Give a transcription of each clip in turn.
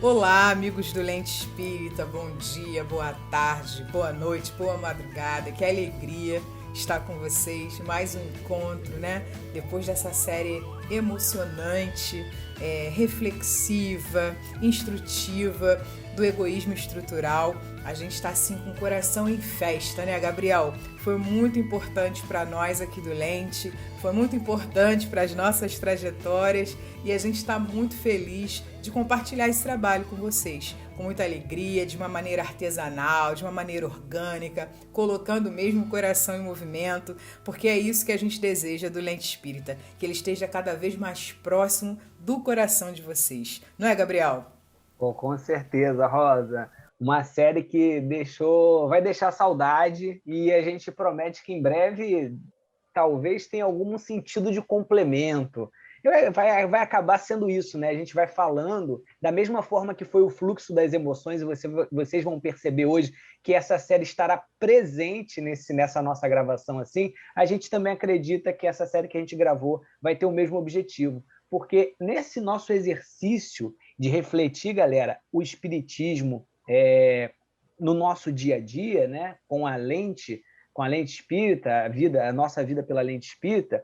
Olá, amigos do Lente Espírita, bom dia, boa tarde, boa noite, boa madrugada, que alegria estar com vocês, mais um encontro, né? Depois dessa série emocionante, reflexiva, instrutiva do egoísmo estrutural, a gente está assim com o coração em festa, né, Gabriel? Foi muito importante para nós aqui do Lente, foi muito importante para as nossas trajetórias e a gente está muito feliz de compartilhar esse trabalho com vocês, com muita alegria, de uma maneira artesanal, de uma maneira orgânica, colocando mesmo o coração em movimento, porque é isso que a gente deseja do Lente Espírita, que ele esteja cada vez mais próximo do coração de vocês. Não é, Gabriel? Pô, com certeza, Rosa. Uma série que vai deixar saudade e a gente promete que em breve talvez tenha algum sentido de complemento. Vai acabar sendo isso, né? A gente vai falando da mesma forma que foi o fluxo das emoções, e vocês vão perceber hoje que essa série estará presente nessa nossa gravação assim. A gente também acredita que essa série que a gente gravou vai ter o mesmo objetivo, porque nesse nosso exercício de refletir, galera, o espiritismo no nosso dia a dia, né, com a lente espírita, a nossa vida pela lente espírita,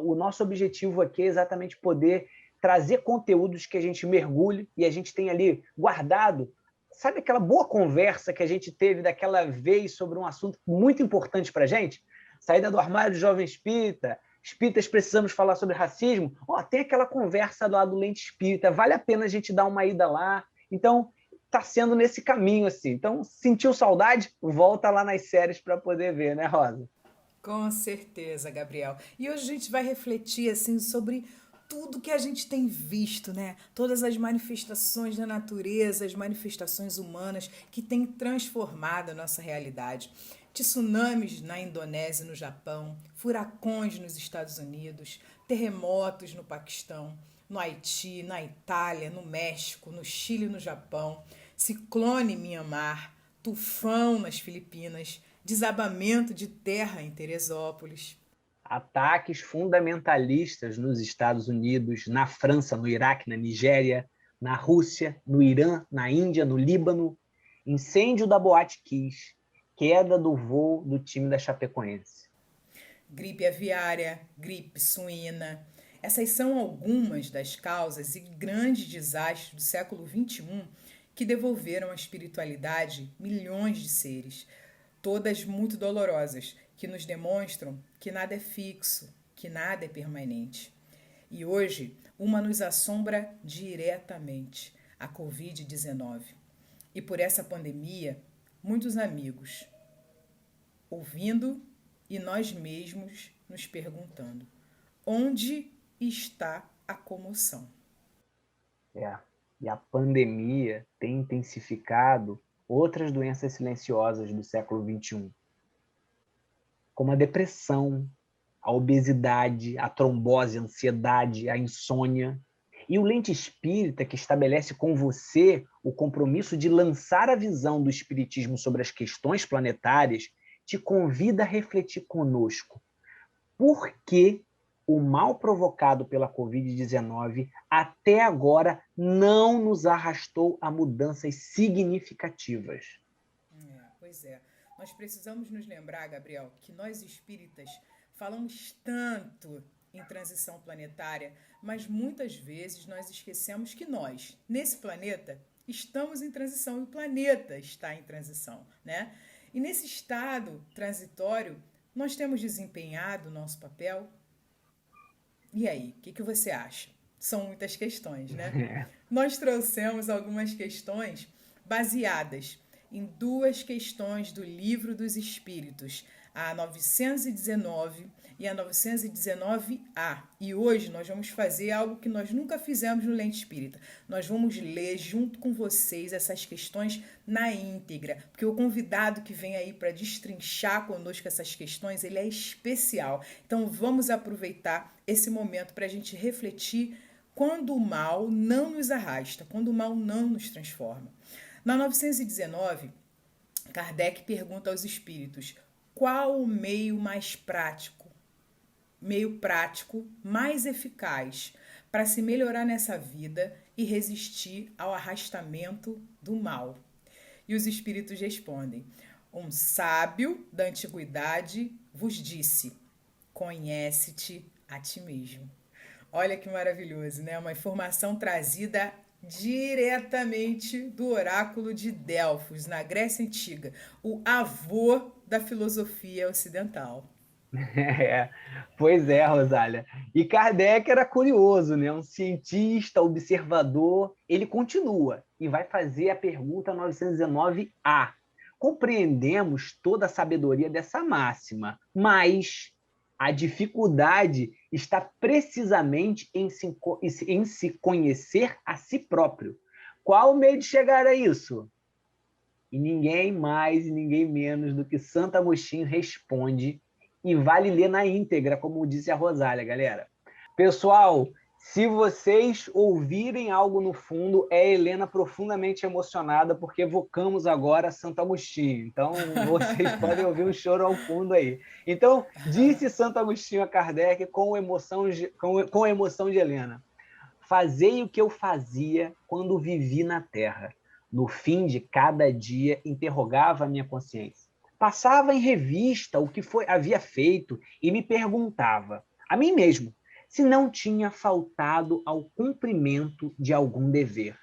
o nosso objetivo aqui é exatamente poder trazer conteúdos que a gente mergulhe e a gente tem ali guardado. Sabe aquela boa conversa que a gente teve daquela vez sobre um assunto muito importante para a gente? Saída do armário do jovem espírita, espíritas precisamos falar sobre racismo. Tem aquela conversa lá do Lente Espírita, vale a pena a gente dar uma ida lá. Então, está sendo nesse caminho, assim. Então, sentiu saudade? Volta lá nas séries para poder ver, né, Rosa? Com certeza, Gabriel. E hoje a gente vai refletir assim sobre tudo que a gente tem visto, né? Todas as manifestações da natureza, as manifestações humanas que têm transformado a nossa realidade. Tsunamis na Indonésia e no Japão, furacões nos Estados Unidos, terremotos no Paquistão, no Haiti, na Itália, no México, no Chile e no Japão, ciclone em Mianmar, tufão nas Filipinas, desabamento de terra em Teresópolis. Ataques fundamentalistas nos Estados Unidos, na França, no Iraque, na Nigéria, na Rússia, no Irã, na Índia, no Líbano, incêndio da Boate Kiss, queda do voo do time da Chapecoense. Gripe aviária, gripe suína. Essas são algumas das causas e grandes desastres do século XXI que devolveram à espiritualidade milhões de seres, todas muito dolorosas, que nos demonstram que nada é fixo, que nada é permanente. E hoje, uma nos assombra diretamente, a Covid-19. E por essa pandemia, muitos amigos ouvindo e nós mesmos nos perguntando: onde está a comoção? É. E a pandemia tem intensificado outras doenças silenciosas do século XXI, como a depressão, a obesidade, a trombose, a ansiedade, a insônia. E o Lente Espírita, que estabelece com você o compromisso de lançar a visão do Espiritismo sobre as questões planetárias, te convida a refletir conosco. Por que o mal provocado pela Covid-19 até agora não nos arrastou a mudanças significativas? Pois é. Nós precisamos nos lembrar, Gabriel, que nós espíritas falamos tanto em transição planetária, mas muitas vezes nós esquecemos que nós, nesse planeta, estamos em transição e o planeta está em transição, né? E nesse estado transitório, nós temos desempenhado o nosso papel. E aí, o que você acha? São muitas questões, né? Nós trouxemos algumas questões baseadas em duas questões do Livro dos Espíritos, a 919 e a 919A. E hoje nós vamos fazer algo que nós nunca fizemos no Lente Espírita. Nós vamos ler junto com vocês essas questões na íntegra, porque o convidado que vem aí para destrinchar conosco essas questões, ele é especial. Então vamos aproveitar esse momento para a gente refletir quando o mal não nos arrasta, quando o mal não nos transforma. Na 919, Kardec pergunta aos espíritos: qual o meio prático, mais eficaz para se melhorar nessa vida e resistir ao arrastamento do mal? E os espíritos respondem: um sábio da antiguidade vos disse: conhece-te a ti mesmo. Olha que maravilhoso, né? Uma informação trazida diretamente do oráculo de Delfos, na Grécia Antiga, o avô da filosofia ocidental. É, pois é, Rosália. E Kardec era curioso, né? Um cientista, observador. Ele continua e vai fazer a pergunta 919A. Compreendemos toda a sabedoria dessa máxima, mas a dificuldade está precisamente em se conhecer a si próprio. Qual o meio de chegar a isso? E ninguém mais e ninguém menos do que Santo Agostinho responde, e vale ler na íntegra, como disse a Rosália, galera. Pessoal, se vocês ouvirem algo no fundo, é a Helena profundamente emocionada, porque evocamos agora Santo Agostinho. Então, vocês podem ouvir um choro ao fundo aí. Então, disse Santo Agostinho a Kardec com a emoção de Helena: fazei o que eu fazia quando vivi na Terra. No fim de cada dia, interrogava a minha consciência. Passava em revista o que havia feito e me perguntava, a mim mesmo, se não tinha faltado ao cumprimento de algum dever.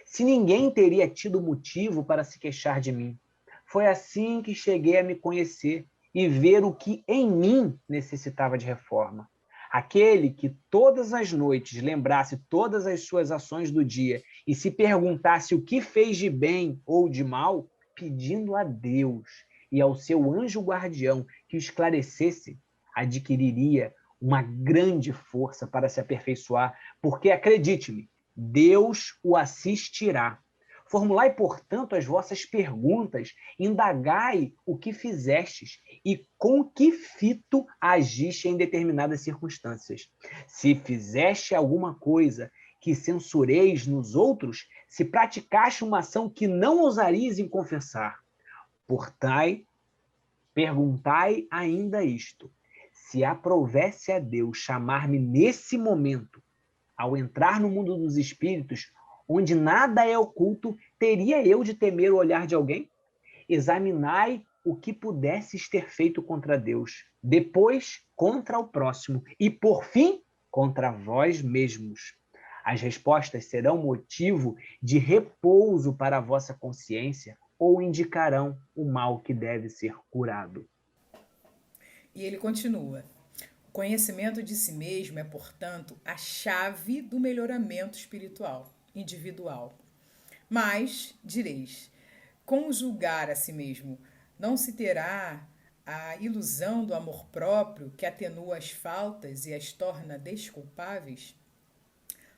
Se ninguém teria tido motivo para se queixar de mim. Foi assim que cheguei a me conhecer e ver o que em mim necessitava de reforma. Aquele que todas as noites lembrasse todas as suas ações do dia e se perguntasse o que fez de bem ou de mal, pedindo a Deus e ao seu anjo guardião que o esclarecesse, adquiriria uma grande força para se aperfeiçoar, porque, acredite-me, Deus o assistirá. Formulai, portanto, as vossas perguntas, indagai o que fizestes e com que fito agiste em determinadas circunstâncias. Se fizeste alguma coisa que censureis nos outros, se praticaste uma ação que não ousarias em confessar, perguntai ainda isto: se aprovesse a Deus chamar-me nesse momento, ao entrar no mundo dos espíritos, onde nada é oculto, teria eu de temer o olhar de alguém? Examinai o que pudesses ter feito contra Deus, depois contra o próximo e, por fim, contra vós mesmos. As respostas serão motivo de repouso para a vossa consciência ou indicarão o mal que deve ser curado. E ele continua: o conhecimento de si mesmo é, portanto, a chave do melhoramento espiritual, individual. Mas, direis, com julgar a si mesmo, não se terá a ilusão do amor próprio que atenua as faltas e as torna desculpáveis?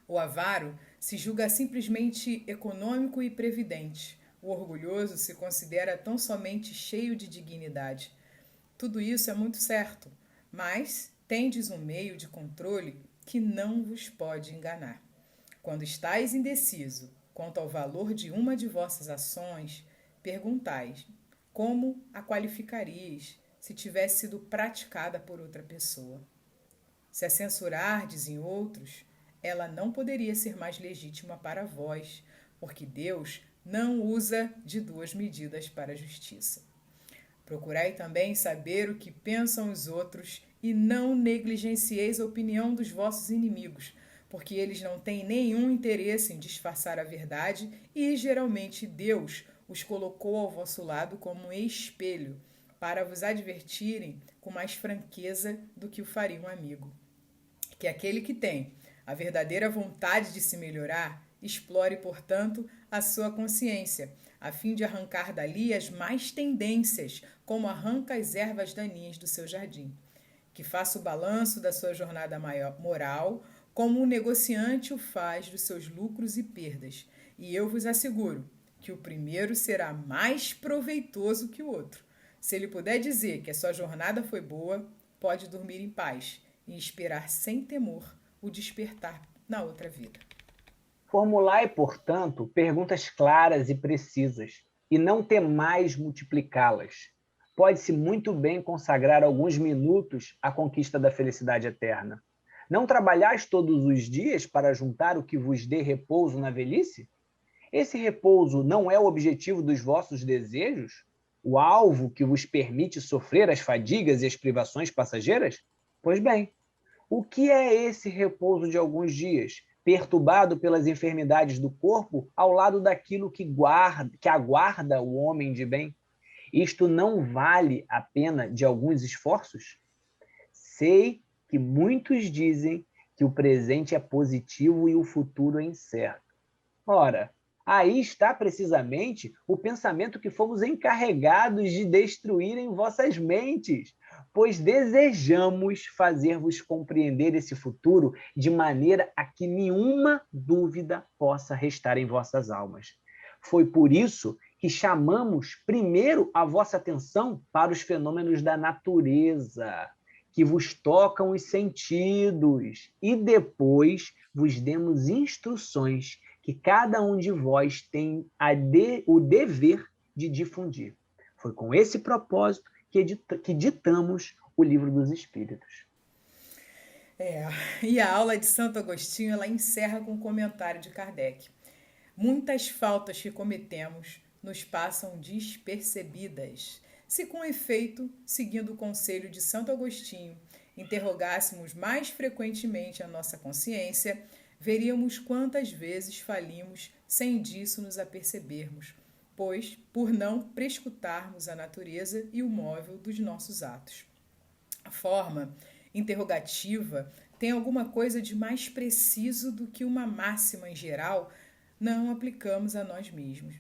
O avaro se julga simplesmente econômico e previdente. O orgulhoso se considera tão somente cheio de dignidade. Tudo isso é muito certo, mas tendes um meio de controle que não vos pode enganar. Quando estáis indeciso quanto ao valor de uma de vossas ações, perguntais como a qualificarias se tivesse sido praticada por outra pessoa. Se a censurardes em outros, ela não poderia ser mais legítima para vós, porque Deus não usa de duas medidas para a justiça. Procurai também saber o que pensam os outros e não negligencieis a opinião dos vossos inimigos, porque eles não têm nenhum interesse em disfarçar a verdade e, geralmente, Deus os colocou ao vosso lado como um espelho para vos advertirem com mais franqueza do que o faria um amigo. Que aquele que tem a verdadeira vontade de se melhorar explore, portanto, a sua consciência, a fim de arrancar dali as más tendências, como arranca as ervas daninhas do seu jardim. Que faça o balanço da sua jornada moral, como um negociante o faz dos seus lucros e perdas. E eu vos asseguro que o primeiro será mais proveitoso que o outro. Se ele puder dizer que a sua jornada foi boa, pode dormir em paz e esperar sem temor o despertar na outra vida. Formulai, portanto, perguntas claras e precisas, e não temais multiplicá-las. Pode-se muito bem consagrar alguns minutos à conquista da felicidade eterna. Não trabalhais todos os dias para juntar o que vos dê repouso na velhice? Esse repouso não é o objetivo dos vossos desejos? O alvo que vos permite sofrer as fadigas e as privações passageiras? Pois bem, o que é esse repouso de alguns dias, perturbado pelas enfermidades do corpo, ao lado daquilo que aguarda o homem de bem? Isto não vale a pena de alguns esforços? Sei que muitos dizem que o presente é positivo e o futuro é incerto. Ora, aí está precisamente o pensamento que fomos encarregados de destruir em vossas mentes, pois desejamos fazer-vos compreender esse futuro de maneira a que nenhuma dúvida possa restar em vossas almas. Foi por isso que chamamos primeiro a vossa atenção para os fenômenos da natureza, que vos tocam os sentidos, e depois vos demos instruções que cada um de vós tem o dever de difundir. Foi com esse propósito que ditamos o Livro dos Espíritos. E a aula de Santo Agostinho ela encerra com um comentário de Kardec. Muitas faltas que cometemos nos passam despercebidas. Se com efeito, seguindo o conselho de Santo Agostinho, interrogássemos mais frequentemente a nossa consciência, veríamos quantas vezes falimos sem disso nos apercebermos, pois por não prescutarmos a natureza e o móvel dos nossos atos. A forma interrogativa tem alguma coisa de mais preciso do que uma máxima em geral não aplicamos a nós mesmos.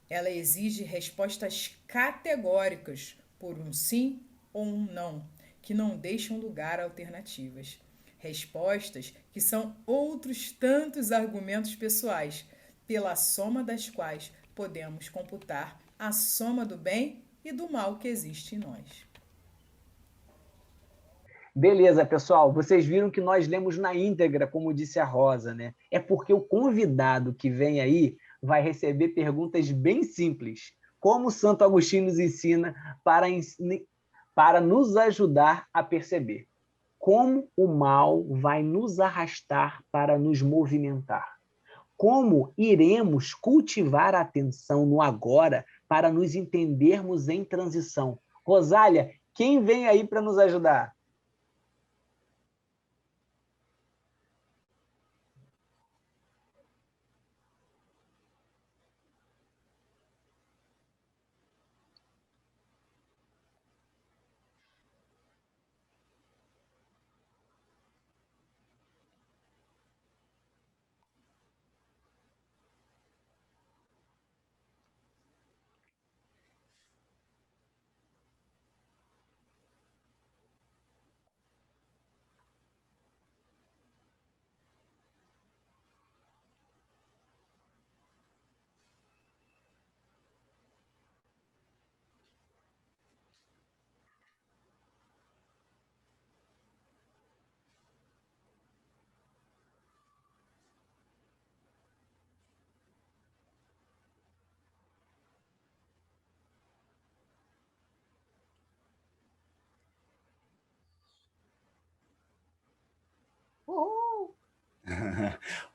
Ela exige respostas categóricas por um sim ou um não, que não deixam lugar a alternativas. Respostas que são outros tantos argumentos pessoais, pela soma das quais podemos computar a soma do bem e do mal que existe em nós. Beleza, pessoal. Vocês viram que nós lemos na íntegra, como disse a Rosa, né? É porque o convidado que vem aí vai receber perguntas bem simples, como Santo Agostinho nos ensina para nos ajudar a perceber como o mal vai nos arrastar para nos movimentar. Como iremos cultivar a atenção no agora para nos entendermos em transição. Rosália, quem vem aí para nos ajudar?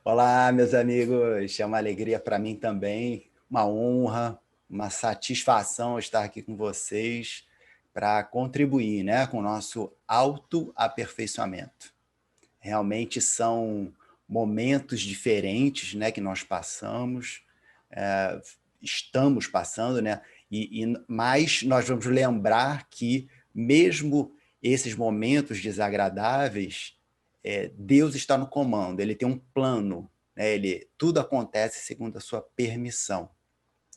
Olá, meus amigos. É uma alegria para mim também, uma honra, uma satisfação estar aqui com vocês para contribuir, né, com o nosso autoaperfeiçoamento. Realmente são momentos diferentes, né, que nós passamos, estamos passando, né, mas nós vamos lembrar que mesmo esses momentos desagradáveis, Deus está no comando, ele tem um plano, né? Tudo acontece segundo a sua permissão.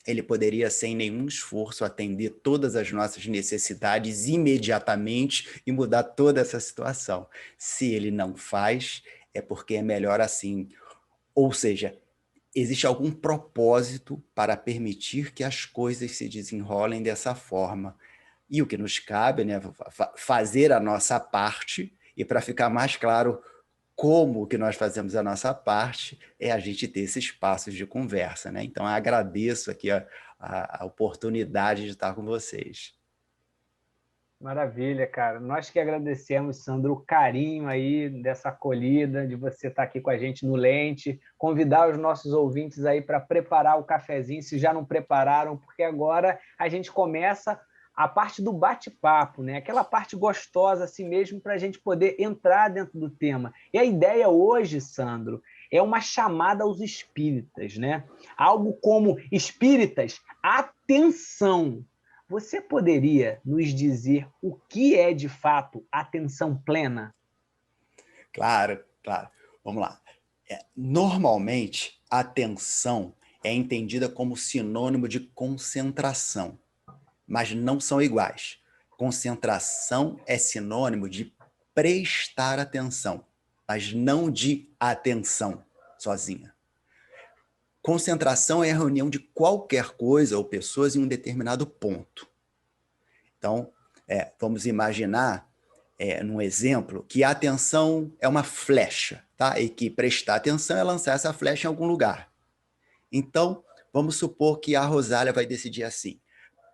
Ele poderia, sem nenhum esforço, atender todas as nossas necessidades imediatamente e mudar toda essa situação. Se ele não faz, é porque é melhor assim. Ou seja, existe algum propósito para permitir que as coisas se desenrolem dessa forma. E o que nos cabe, né, fazer a nossa parte. E para ficar mais claro como que nós fazemos a nossa parte, é a gente ter esses espaços de conversa, né? Então, eu agradeço aqui a oportunidade de estar com vocês. Maravilha, cara. Nós que agradecemos, Sandro, o carinho aí dessa acolhida, de você estar aqui com a gente no Lente, convidar os nossos ouvintes aí para preparar o cafezinho, se já não prepararam, porque agora a gente começa a parte do bate-papo, né? Aquela parte gostosa assim mesmo para a gente poder entrar dentro do tema. E a ideia hoje, Sandro, é uma chamada aos espíritas, né? Algo como espíritas, atenção! Você poderia nos dizer o que é, de fato, atenção plena? Claro, claro. Vamos lá. Normalmente, atenção é entendida como sinônimo de concentração, mas não são iguais. Concentração é sinônimo de prestar atenção, mas não de atenção sozinha. Concentração é a reunião de qualquer coisa ou pessoas em um determinado ponto. Então, vamos imaginar, num exemplo, que a atenção é uma flecha, tá? E que prestar atenção é lançar essa flecha em algum lugar. Então, vamos supor que a Rosália vai decidir assim: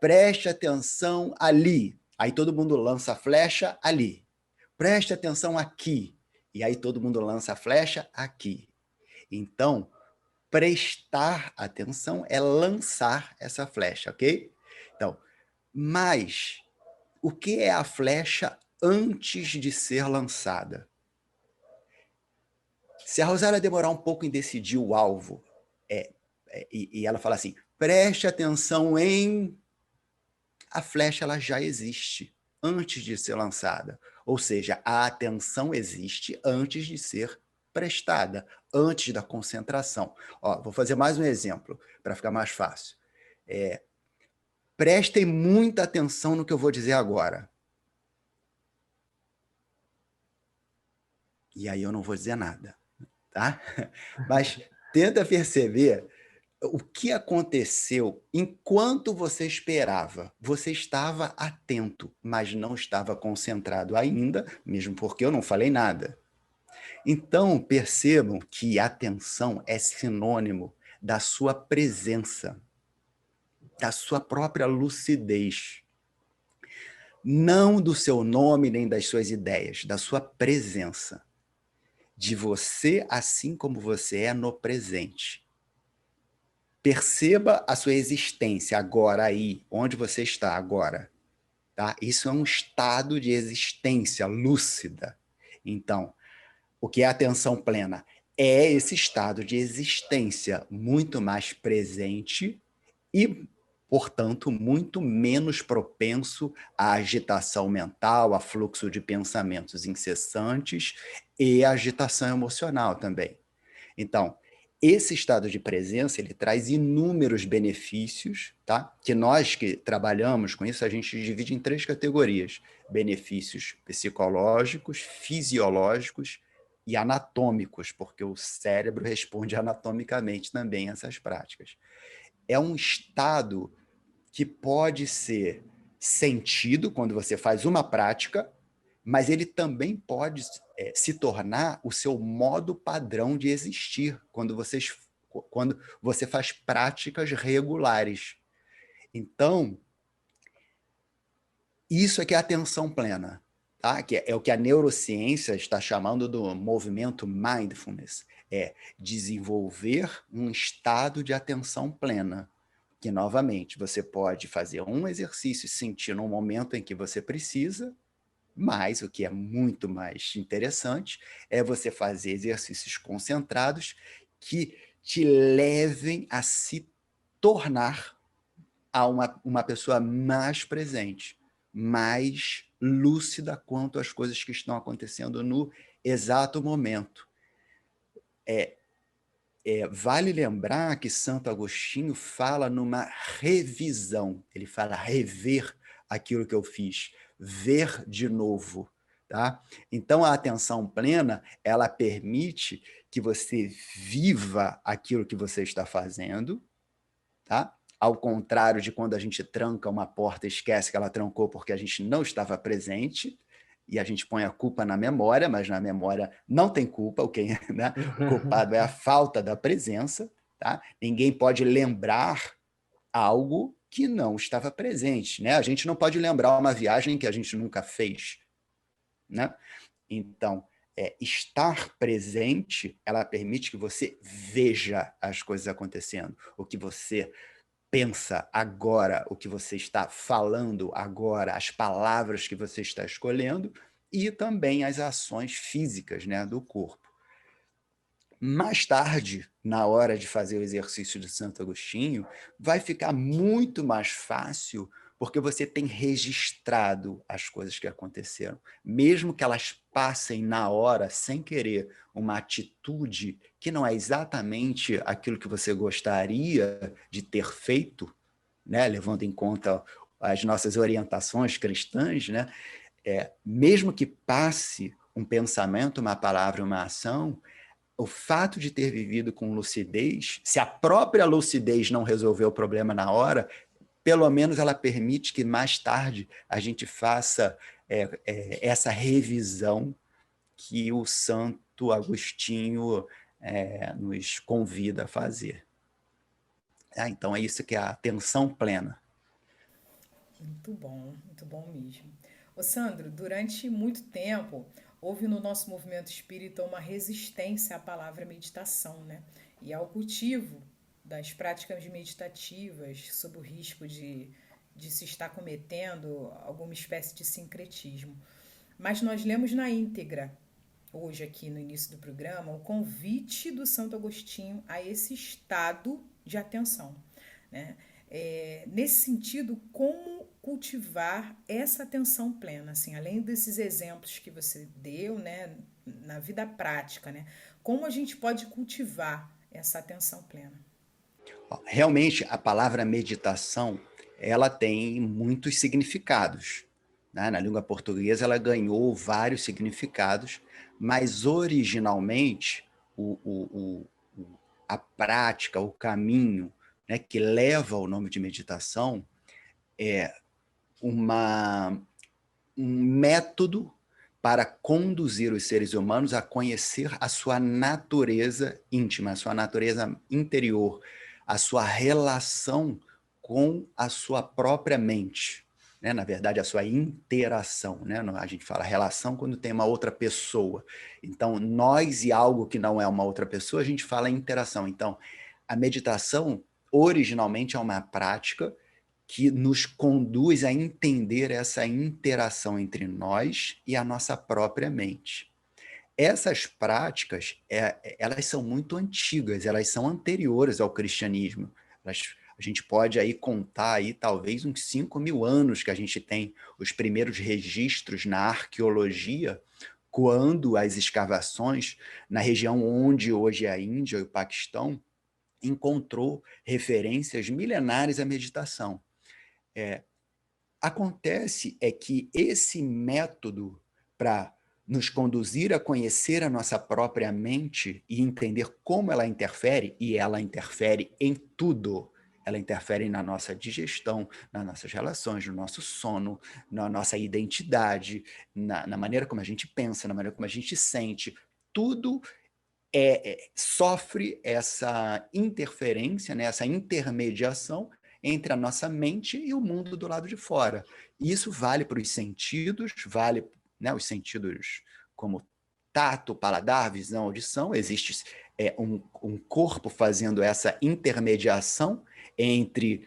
preste atenção ali. Aí todo mundo lança a flecha ali. Preste atenção aqui. E aí todo mundo lança a flecha aqui. Então, prestar atenção é lançar essa flecha, ok? Então, mas o que é a flecha antes de ser lançada? Se a Rosália demorar um pouco em decidir o alvo, e ela fala assim, preste atenção em... A flecha ela já existe antes de ser lançada. Ou seja, a atenção existe antes de ser prestada, antes da concentração. Ó, vou fazer mais um exemplo para ficar mais fácil. Prestem muita atenção no que eu vou dizer agora. E aí eu não vou dizer nada, tá? Mas tenta perceber o que aconteceu enquanto você esperava. Você estava atento, mas não estava concentrado ainda, mesmo porque eu não falei nada. Então, percebam que atenção é sinônimo da sua presença, da sua própria lucidez. Não do seu nome nem das suas ideias, da sua presença. De você assim como você é no presente. Perceba a sua existência agora aí, onde você está agora. Tá? Isso é um estado de existência lúcida. Então, o que é atenção plena? É esse estado de existência muito mais presente e, portanto, muito menos propenso à agitação mental, a fluxo de pensamentos incessantes e à agitação emocional também. Então, esse estado de presença, ele traz inúmeros benefícios, tá? Que nós que trabalhamos com isso, a gente divide em 3 categorias: benefícios psicológicos, fisiológicos e anatômicos, porque o cérebro responde anatomicamente também a essas práticas. É um estado que pode ser sentido quando você faz uma prática, mas ele também pode se tornar o seu modo padrão de existir quando você faz práticas regulares. Então, isso é que é atenção plena, tá? Que é o que a neurociência está chamando do movimento mindfulness, é desenvolver um estado de atenção plena, que, novamente, você pode fazer um exercício e sentir no momento em que você precisa, mas o que é muito mais interessante é você fazer exercícios concentrados que te levem a se tornar uma pessoa mais presente, mais lúcida quanto às coisas que estão acontecendo no exato momento. Vale lembrar que Santo Agostinho fala numa revisão, ele fala rever aquilo que eu fiz, ver de novo, tá? Então a atenção plena, ela permite que você viva aquilo que você está fazendo, tá? Ao contrário de quando a gente tranca uma porta e esquece que ela trancou porque a gente não estava presente, e a gente põe a culpa na memória, mas na memória não tem culpa, né? O culpado é a falta da presença, tá? Ninguém pode lembrar algo que não estava presente, né? A gente não pode lembrar uma viagem que a gente nunca fez, né? Então, estar presente, ela permite que você veja as coisas acontecendo, o que você pensa agora, o que você está falando agora, as palavras que você está escolhendo e também as ações físicas, né, do corpo. Mais tarde, na hora de fazer o exercício de Santo Agostinho, vai ficar muito mais fácil porque você tem registrado as coisas que aconteceram. Mesmo que elas passem na hora, sem querer, uma atitude que não é exatamente aquilo que você gostaria de ter feito, né? Levando em conta as nossas orientações cristãs, né? Mesmo que passe um pensamento, uma palavra, uma ação, o fato de ter vivido com lucidez, se a própria lucidez não resolveu o problema na hora, pelo menos ela permite que mais tarde a gente faça essa revisão que o Santo Agostinho nos convida a fazer. Então é isso que é a atenção plena. Muito bom mesmo. Ô Sandro, durante muito tempo houve no nosso movimento espírita uma resistência à palavra meditação, né? E ao cultivo das práticas meditativas, sob o risco de se estar cometendo alguma espécie de sincretismo. Mas nós lemos na íntegra, hoje aqui no início do programa, o convite do Santo Agostinho a esse estado de atenção, né? Nesse sentido, como cultivar essa atenção plena, assim, além desses exemplos que você deu, né, na vida prática, né, como a gente pode cultivar essa atenção plena? Realmente, a palavra meditação, ela tem muitos significados, né? Na língua portuguesa, ela ganhou vários significados, mas originalmente, a prática, o caminho, né, que leva ao nome de meditação é um método para conduzir os seres humanos a conhecer a sua natureza íntima, a sua natureza interior, a sua relação com a sua própria mente, né? Na verdade, a sua interação, né? A gente fala relação quando tem uma outra pessoa. Então, nós e algo que não é uma outra pessoa, a gente fala interação. Então, a meditação originalmente é uma prática que nos conduz a entender essa interação entre nós e a nossa própria mente. Essas práticas, elas são muito antigas, elas são anteriores ao cristianismo. A gente pode aí contar aí, talvez uns 5.000 anos que a gente tem os primeiros registros na arqueologia, quando as escavações na região onde hoje é a Índia e o Paquistão encontrou referências milenares à meditação. Acontece que esse método para nos conduzir a conhecer a nossa própria mente e entender como ela interfere, e ela interfere em tudo. Ela interfere na nossa digestão, nas nossas relações, no nosso sono, na nossa identidade, na maneira como a gente pensa, na maneira como a gente sente. Tudo sofre essa interferência, né, essa intermediação entre a nossa mente e o mundo do lado de fora. E isso vale para os sentidos, vale, né, os sentidos como tato, paladar, visão, audição. Existe um corpo fazendo essa intermediação entre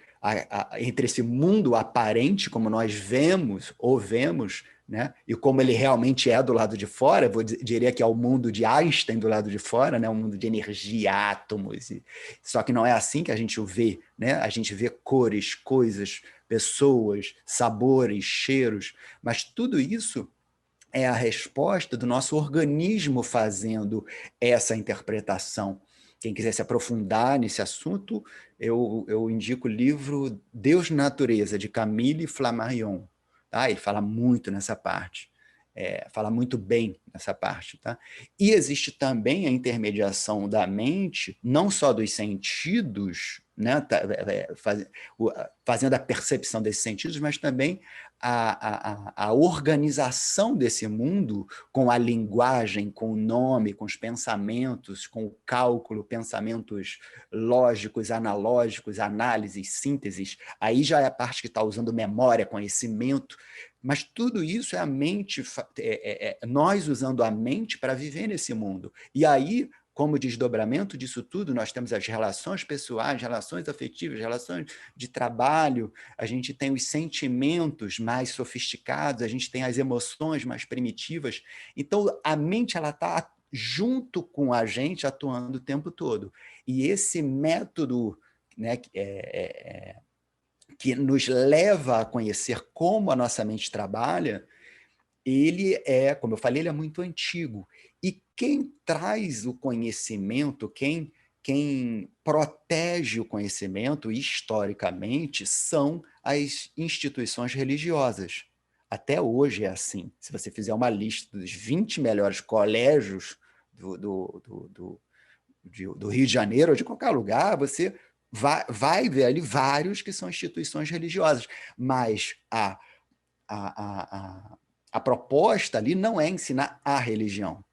esse mundo aparente, como nós vemos ou vemos, né? E como ele realmente é do lado de fora, diria que é o mundo de Einstein do lado de fora, né? Um mundo de energia, átomos. Só que não é assim que a gente o vê, né? A gente vê cores, coisas, pessoas, sabores, cheiros, mas tudo isso é a resposta do nosso organismo fazendo essa interpretação. Quem quiser se aprofundar nesse assunto, eu indico o livro Deus Natureza, de Camille Flammarion. Tá? Ele fala muito nessa parte. fala muito bem nessa parte. Tá? E existe também a intermediação da mente, não só dos sentidos, né, fazendo a percepção desses sentidos, mas também a organização desse mundo com a linguagem, com o nome, com os pensamentos, com o cálculo, pensamentos lógicos, analógicos, análises, sínteses. Aí já é a parte que está usando memória, conhecimento, mas tudo isso é a mente, nós usando a mente para viver nesse mundo. E aí, como desdobramento disso tudo, nós temos as relações pessoais, relações afetivas, relações de trabalho, a gente tem os sentimentos mais sofisticados, a gente tem as emoções mais primitivas. Então, a mente está junto com a gente, atuando o tempo todo. E esse método, né, que nos leva a conhecer como a nossa mente trabalha, ele como eu falei, ele é muito antigo. E quem traz o conhecimento, quem protege o conhecimento historicamente são as instituições religiosas. Até hoje é assim. Se você fizer uma lista dos 20 melhores colégios do Rio de Janeiro ou de qualquer lugar, você vai ver ali vários que são instituições religiosas. Mas a proposta ali não é ensinar a religião.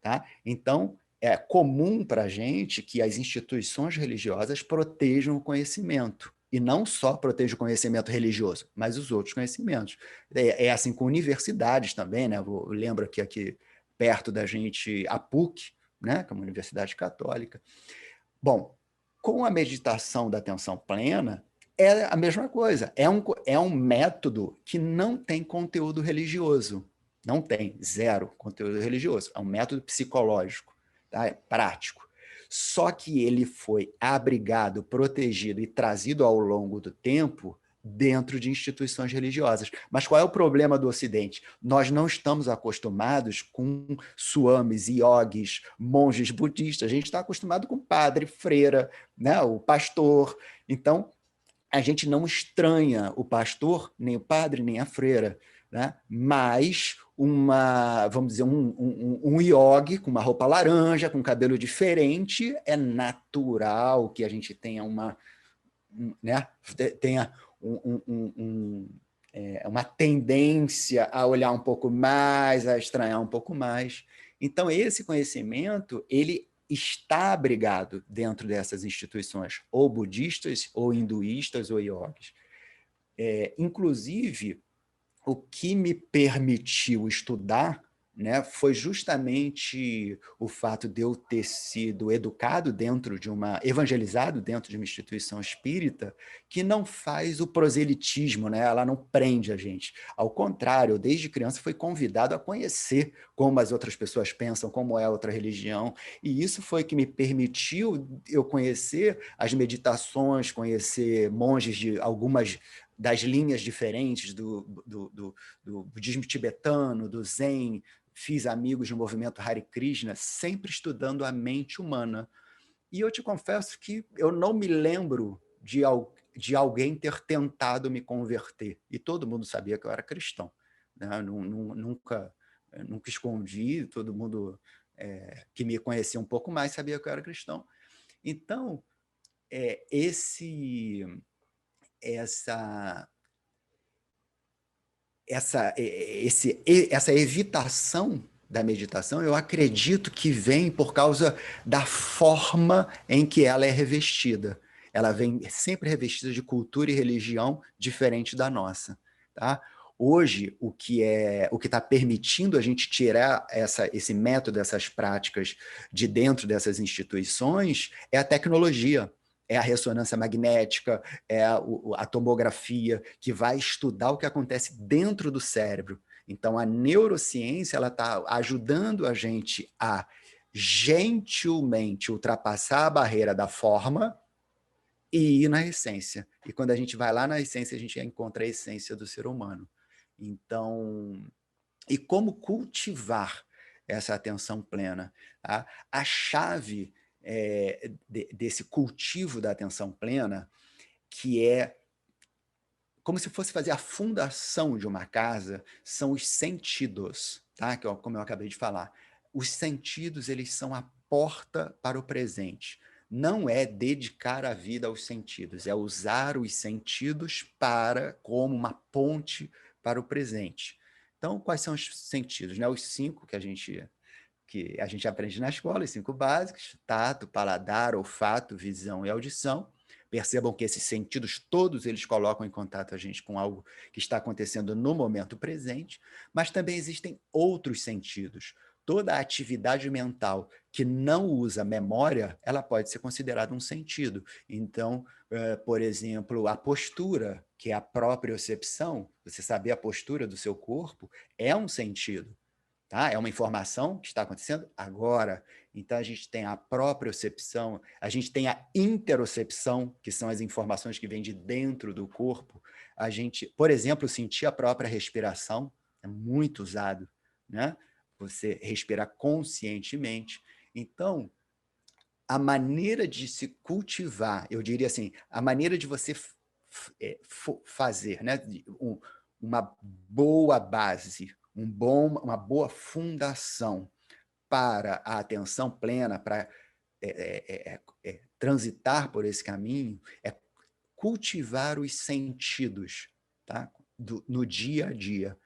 Tá? Então, é comum para a gente que as instituições religiosas protejam o conhecimento. E não só protejam o conhecimento religioso, mas os outros conhecimentos. É assim com universidades também, né? Eu lembro aqui perto da gente a PUC, né? Que é uma universidade católica. Bom, com a meditação da atenção plena, é a mesma coisa. É um método que não tem conteúdo religioso. Não tem, zero conteúdo religioso. É um método psicológico, tá? É prático. Só que ele foi abrigado, protegido e trazido ao longo do tempo dentro de instituições religiosas. Mas qual é o problema do Ocidente? Nós não estamos acostumados com swamis, yogis, monges budistas. A gente está acostumado com padre, freira, né? O pastor. Então, a gente não estranha o pastor, nem o padre, nem a freira, né? Mas vamos dizer, um yogi com uma roupa laranja, com cabelo diferente, é natural que a gente tenha né? Tenha uma tendência a olhar um pouco mais, a estranhar um pouco mais. Então, esse conhecimento, ele está abrigado dentro dessas instituições, ou budistas, ou hinduístas, ou yogis. Inclusive, o que me permitiu estudar, né, foi justamente o fato de eu ter sido evangelizado dentro de uma instituição espírita que não faz o proselitismo, né? Ela não prende a gente. Ao contrário, eu desde criança fui convidado a conhecer como as outras pessoas pensam, como é a outra religião, e isso foi que me permitiu eu conhecer as meditações, conhecer monges de algumas das linhas diferentes do budismo tibetano, do Zen. Fiz amigos no movimento Hare Krishna, sempre estudando a mente humana. E eu te confesso que eu não me lembro de alguém ter tentado me converter. E todo mundo sabia que eu era cristão. Né? Nunca escondi, todo mundo que me conhecia um pouco mais sabia que eu era cristão. Então, essa evitação da meditação, eu acredito que vem por causa da forma em que ela é revestida. Ela vem sempre revestida de cultura e religião diferente da nossa. Tá? Hoje, o que está permitindo a gente tirar esse método, essas práticas de dentro dessas instituições é a tecnologia. É a ressonância magnética, é a tomografia, que vai estudar o que acontece dentro do cérebro. Então, a neurociência está ajudando a gente a gentilmente ultrapassar a barreira da forma e ir na essência. E quando a gente vai lá na essência, a gente encontra a essência do ser humano. Então, e como cultivar essa atenção plena? Tá? A chave desse cultivo da atenção plena, que é como se fosse fazer a fundação de uma casa, são os sentidos, tá? Como eu acabei de falar. Os sentidos, eles são a porta para o presente. Não é dedicar a vida aos sentidos, é usar os sentidos como uma ponte para o presente. Então, quais são os sentidos? Né? Os 5 que a gente aprende na escola, os 5 básicos: tato, paladar, olfato, visão e audição. Percebam que esses sentidos todos eles colocam em contato a gente com algo que está acontecendo no momento presente, mas também existem outros sentidos. Toda atividade mental que não usa memória, ela pode ser considerada um sentido. Então, por exemplo, a postura, que é a propriocepção, você saber a postura do seu corpo, é um sentido. Tá? É uma informação que está acontecendo agora. Então, a gente tem a propriocepção, a gente tem a interocepção, que são as informações que vêm de dentro do corpo. A gente, por exemplo, sentir a própria respiração é muito usado, né? Você respira conscientemente. Então, a maneira de se cultivar, eu diria assim, a maneira de você fazer, né? Uma boa base, uma boa fundação para a atenção plena, para transitar por esse caminho, é cultivar os sentidos, tá? No dia a dia.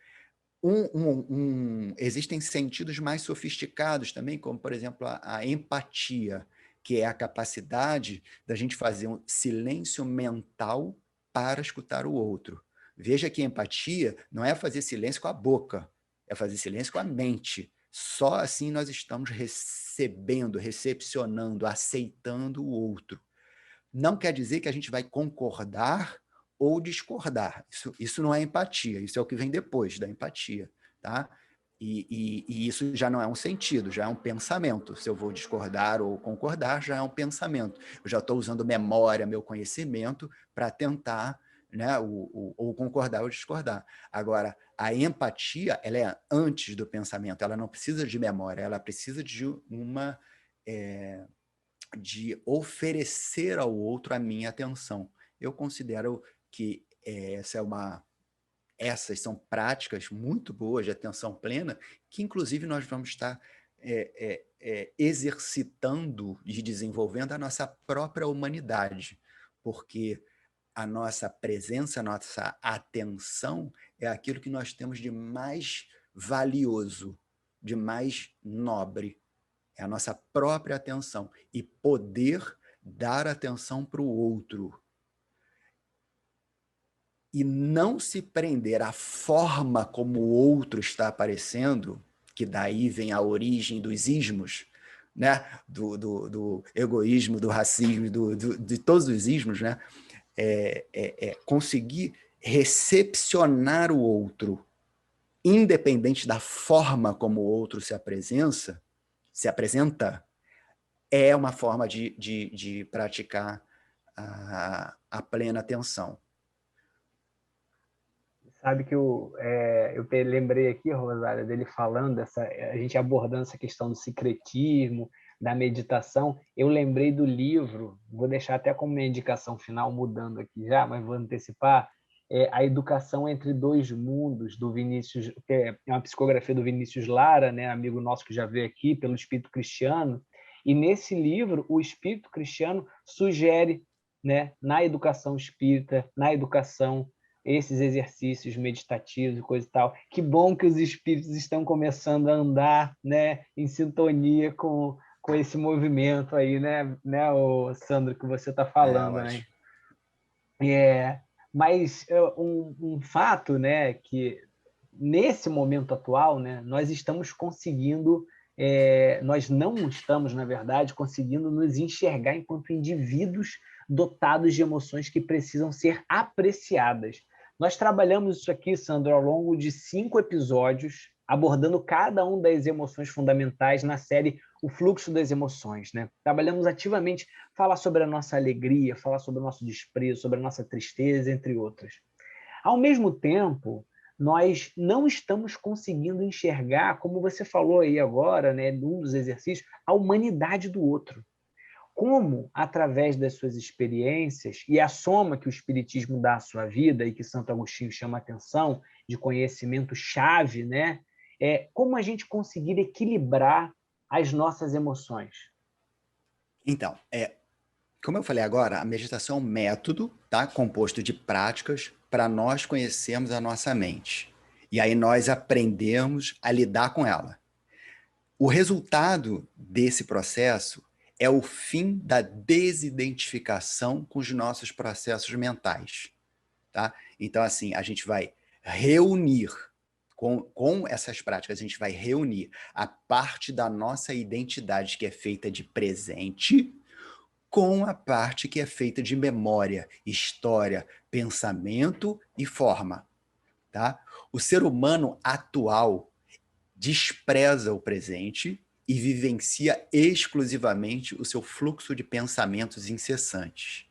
Existem sentidos mais sofisticados também, como, por exemplo, a empatia, que é a capacidade da gente fazer um silêncio mental para escutar o outro. Veja que empatia não é fazer silêncio com a boca, é fazer silêncio com a mente. Só assim nós estamos recepcionando, aceitando o outro. Não quer dizer que a gente vai concordar ou discordar. Isso não é empatia, isso é o que vem depois da empatia. Tá? E isso já não é um sentido, já é um pensamento. Se eu vou discordar ou concordar, já é um pensamento. Eu já estou usando memória, meu conhecimento, para tentar, né, ou concordar ou discordar. Agora, a empatia, ela é antes do pensamento, ela não precisa de memória, ela precisa de oferecer ao outro a minha atenção. Eu considero que essas são práticas muito boas de atenção plena, que inclusive nós vamos estar exercitando e desenvolvendo a nossa própria humanidade, porque a nossa presença, a nossa atenção é aquilo que nós temos de mais valioso, de mais nobre. É a nossa própria atenção. E poder dar atenção para o outro. E não se prender à forma como o outro está aparecendo, que daí vem a origem dos ismos, né? do egoísmo, do racismo, de todos os ismos, né? Conseguir recepcionar o outro, independente da forma como o outro se apresenta, é uma forma de praticar a plena atenção. Sabe que eu lembrei aqui, Rosália, dele falando, a gente abordando essa questão do secretismo, da meditação. Eu lembrei do livro, vou deixar até como minha indicação final, mudando aqui já, mas vou antecipar, A Educação entre Dois Mundos, do Vinícius, que é uma psicografia do Vinícius Lara, né, amigo nosso que já veio aqui, pelo Espírito Cristiano. E nesse livro, o Espírito Cristiano sugere, né, na educação espírita, na educação, esses exercícios meditativos e coisa e tal. Que bom que os espíritos estão começando a andar, né, em sintonia com esse movimento aí, né, o Sandro, que você está falando, né? Mas um fato, né, que nesse momento atual, né, nós estamos conseguindo, nós não estamos, na verdade, conseguindo nos enxergar enquanto indivíduos dotados de emoções que precisam ser apreciadas. Nós trabalhamos isso aqui, Sandro, ao longo de 5 episódios, abordando cada uma das emoções fundamentais na série O Fluxo das Emoções, né? Trabalhamos ativamente falar sobre a nossa alegria, falar sobre o nosso desprezo, sobre a nossa tristeza, entre outras. Ao mesmo tempo, nós não estamos conseguindo enxergar, como você falou aí agora, né, num dos exercícios, a humanidade do outro. como, através das suas experiências e a soma que o Espiritismo dá à sua vida e que Santo Agostinho chama a atenção, de conhecimento-chave, né? Como a gente conseguir equilibrar as nossas emoções? Então, como eu falei agora, a meditação é um método, tá, composto de práticas para nós conhecermos a nossa mente. E aí nós aprendemos a lidar com ela. O resultado desse processo é o fim da desidentificação com os nossos processos mentais. Tá? Então, assim, a gente vai reunir, com essas práticas, a gente vai reunir a parte da nossa identidade que é feita de presente com a parte que é feita de memória, história, pensamento e forma. Tá? O ser humano atual despreza o presente e vivencia exclusivamente o seu fluxo de pensamentos incessantes.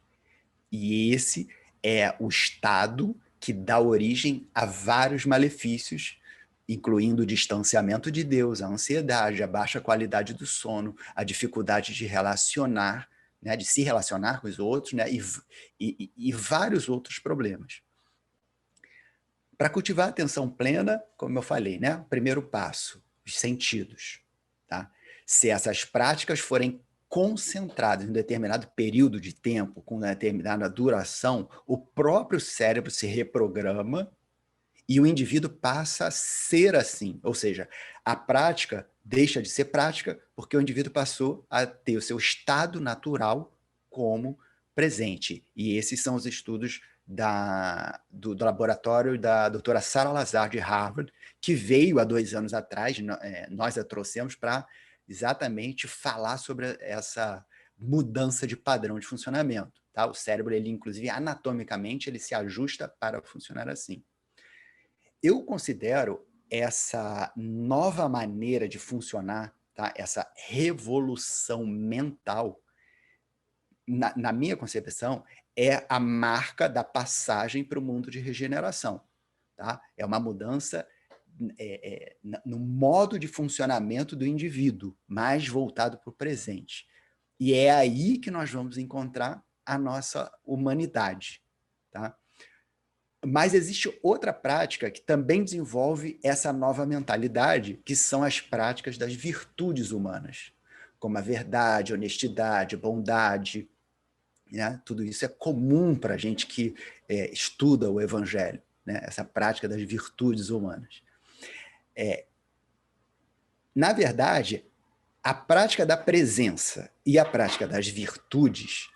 E esse é o estado que dá origem a vários malefícios, incluindo o distanciamento de Deus, a ansiedade, a baixa qualidade do sono, a dificuldade de relacionar, né, de se relacionar com os outros, né, e vários outros problemas. Para cultivar a atenção plena, como eu falei, né, o primeiro passo, os sentidos. Tá? Se essas práticas forem concentradas em um determinado período de tempo, com uma determinada duração, o próprio cérebro se reprograma e o indivíduo passa a ser assim. Ou seja, a prática deixa de ser prática porque o indivíduo passou a ter o seu estado natural como presente. E esses são os estudos do laboratório da doutora Sarah Lazar, de Harvard, que veio há 2 anos atrás, nós a trouxemos para exatamente falar sobre essa mudança de padrão de funcionamento. Tá? O cérebro, ele inclusive anatomicamente, ele se ajusta para funcionar assim. Eu considero essa nova maneira de funcionar, tá? Essa revolução mental, na minha concepção, é a marca da passagem para o mundo de regeneração. Tá? É uma mudança no modo de funcionamento do indivíduo, mais voltado para o presente. E é aí que nós vamos encontrar a nossa humanidade. Tá? Mas existe outra prática que também desenvolve essa nova mentalidade, que são as práticas das virtudes humanas, como a verdade, honestidade, bondade. Né? Tudo isso é comum para a gente que estuda o Evangelho, né? Essa prática das virtudes humanas. Na verdade, a prática da presença e a prática das virtudes,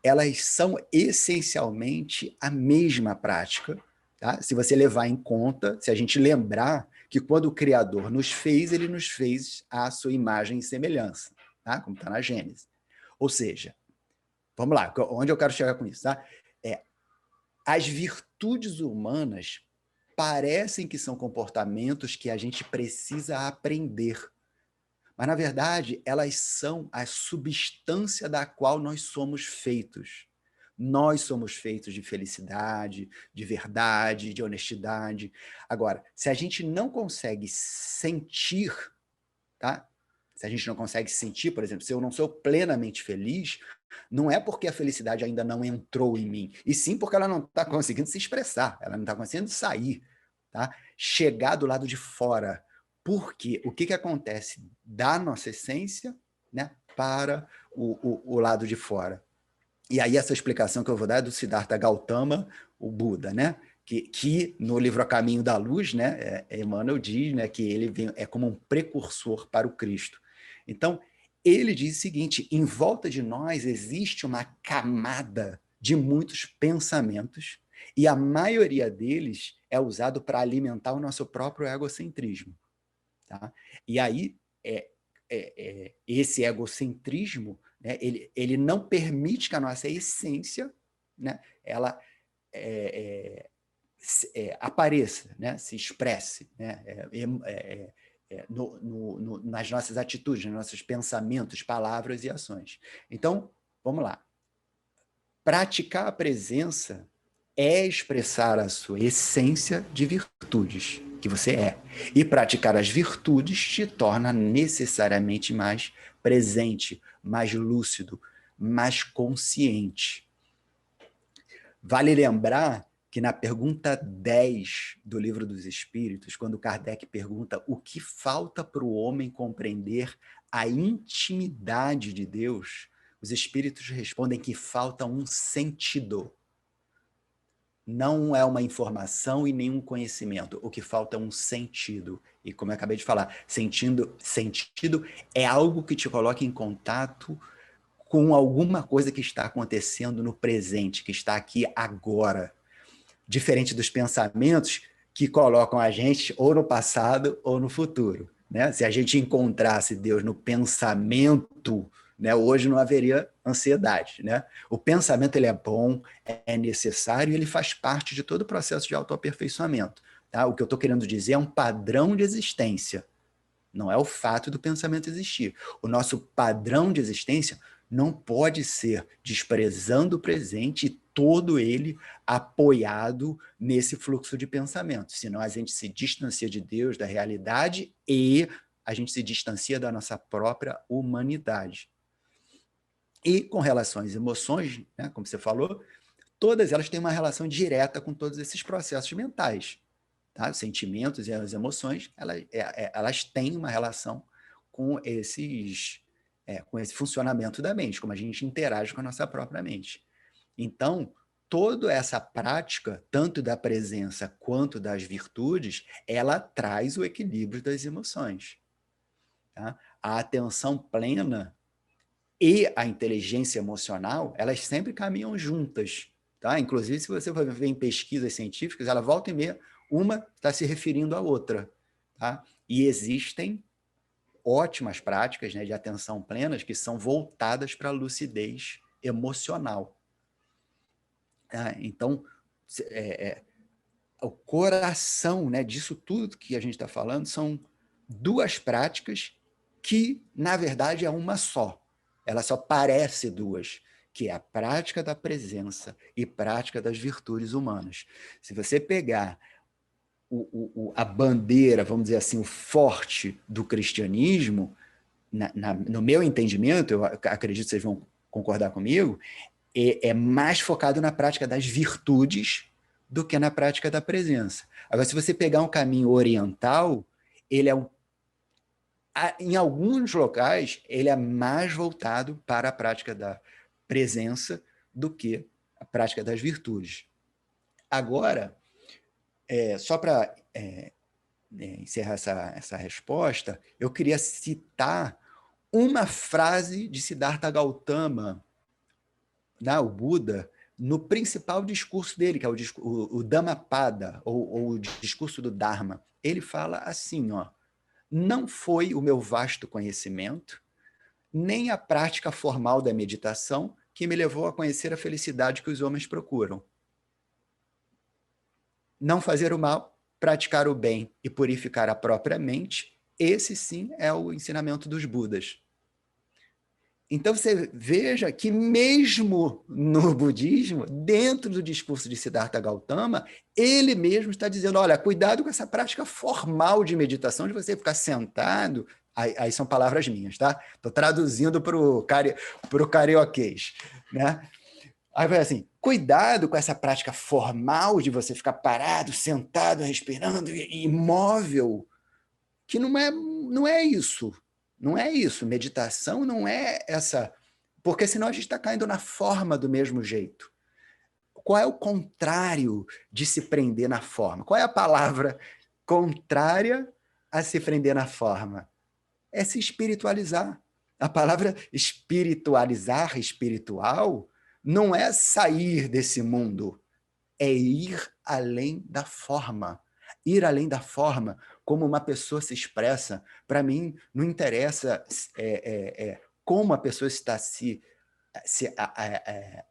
elas são essencialmente a mesma prática, tá? Se você levar em conta, se a gente lembrar que quando o Criador nos fez, ele nos fez à sua imagem e semelhança, tá? Como está na Gênesis. Ou seja, vamos lá, onde eu quero chegar com isso, tá? As virtudes humanas parecem que são comportamentos que a gente precisa aprender, mas, na verdade, elas são a substância da qual nós somos feitos. Nós somos feitos de felicidade, de verdade, de honestidade. Agora, se a gente não consegue sentir, tá? Se a gente não consegue sentir, por exemplo, se eu não sou plenamente feliz, não é porque a felicidade ainda não entrou em mim, e sim porque ela não está conseguindo se expressar, ela não está conseguindo sair, tá? Chegar do lado de fora. Porque o que acontece da nossa essência, né, para o lado de fora? E aí essa explicação que eu vou dar é do Siddhartha Gautama, o Buda, né? Que no livro A Caminho da Luz, né, Emmanuel diz, né, que ele é como um precursor para o Cristo. Então, ele diz o seguinte: em volta de nós existe uma camada de muitos pensamentos e a maioria deles é usado para alimentar o nosso próprio egocentrismo. Tá? E aí, esse egocentrismo, né, ele não permite que a nossa essência, né, ela apareça, né, se expresse, né, nas nossas atitudes, nos nossos pensamentos, palavras e ações. Então, vamos lá. Praticar a presença é expressar a sua essência de virtudes, que você é. E praticar as virtudes te torna necessariamente mais presente, mais lúcido, mais consciente. Vale lembrar que na pergunta 10 do Livro dos Espíritos, quando Kardec pergunta o que falta para o homem compreender a intimidade de Deus, os espíritos respondem que falta um sentido. Não é uma informação e nenhum conhecimento. O que falta é um sentido. E como eu acabei de falar, sentido é algo que te coloca em contato com alguma coisa que está acontecendo no presente, que está aqui agora. Diferente dos pensamentos que colocam a gente ou no passado ou no futuro, né? Se a gente encontrasse Deus no pensamento, né, hoje não haveria ansiedade, né? O pensamento ele é bom, é necessário e ele faz parte de todo o processo de autoaperfeiçoamento. Tá? O que eu estou querendo dizer é um padrão de existência, não é o fato do pensamento existir. O nosso padrão de existência não pode ser desprezando o presente e todo ele apoiado nesse fluxo de pensamento, senão a gente se distancia de Deus, da realidade e a gente se distancia da nossa própria humanidade. E com relação às emoções, né, como você falou, todas elas têm uma relação direta com todos esses processos mentais. Tá? Os sentimentos e as emoções, elas têm uma relação com com esse funcionamento da mente, como a gente interage com a nossa própria mente. Então, toda essa prática, tanto da presença quanto das virtudes, ela traz o equilíbrio das emoções. Tá? A atenção plena e a inteligência emocional, elas sempre caminham juntas. Tá? Inclusive, se você for ver em pesquisas científicas, ela volta e meia, uma está se referindo à outra. Tá? E existem ótimas práticas, né, de atenção plenas que são voltadas para a lucidez emocional. Então, o coração, né, disso tudo que a gente está falando são duas práticas que, na verdade, é uma só. Ela só parece duas, que é a prática da presença e prática das virtudes humanas. Se você pegar a bandeira, vamos dizer assim, o forte do cristianismo, no meu entendimento, eu acredito que vocês vão concordar comigo, é mais focado na prática das virtudes do que na prática da presença. Agora, se você pegar um caminho oriental, ele em alguns locais, ele é mais voltado para a prática da presença do que a prática das virtudes. Agora, só para encerrar essa resposta, eu queria citar uma frase de Siddhartha Gautama, o Buda, no principal discurso dele, que é o Dhammapada, ou o discurso do Dharma. Ele fala assim, não foi o meu vasto conhecimento, nem a prática formal da meditação que me levou a conhecer a felicidade que os homens procuram. Não fazer o mal, praticar o bem e purificar a própria mente, esse sim é o ensinamento dos Budas. Então você veja que mesmo no budismo, dentro do discurso de Siddhartha Gautama, ele mesmo está dizendo, olha, cuidado com essa prática formal de meditação, de você ficar sentado, aí são palavras minhas, tá? Estou traduzindo para o carioquês, né? Aí vai assim, cuidado com essa prática formal de você ficar parado, sentado, respirando, imóvel, que não é isso. Não é isso. Meditação não é essa... Porque senão a gente está caindo na forma do mesmo jeito. Qual é o contrário de se prender na forma? Qual é a palavra contrária a se prender na forma? É se espiritualizar. A palavra espiritualizar, espiritual, não é sair desse mundo, é ir além da forma. Ir além da forma, como uma pessoa se expressa. Para mim, não interessa como a pessoa está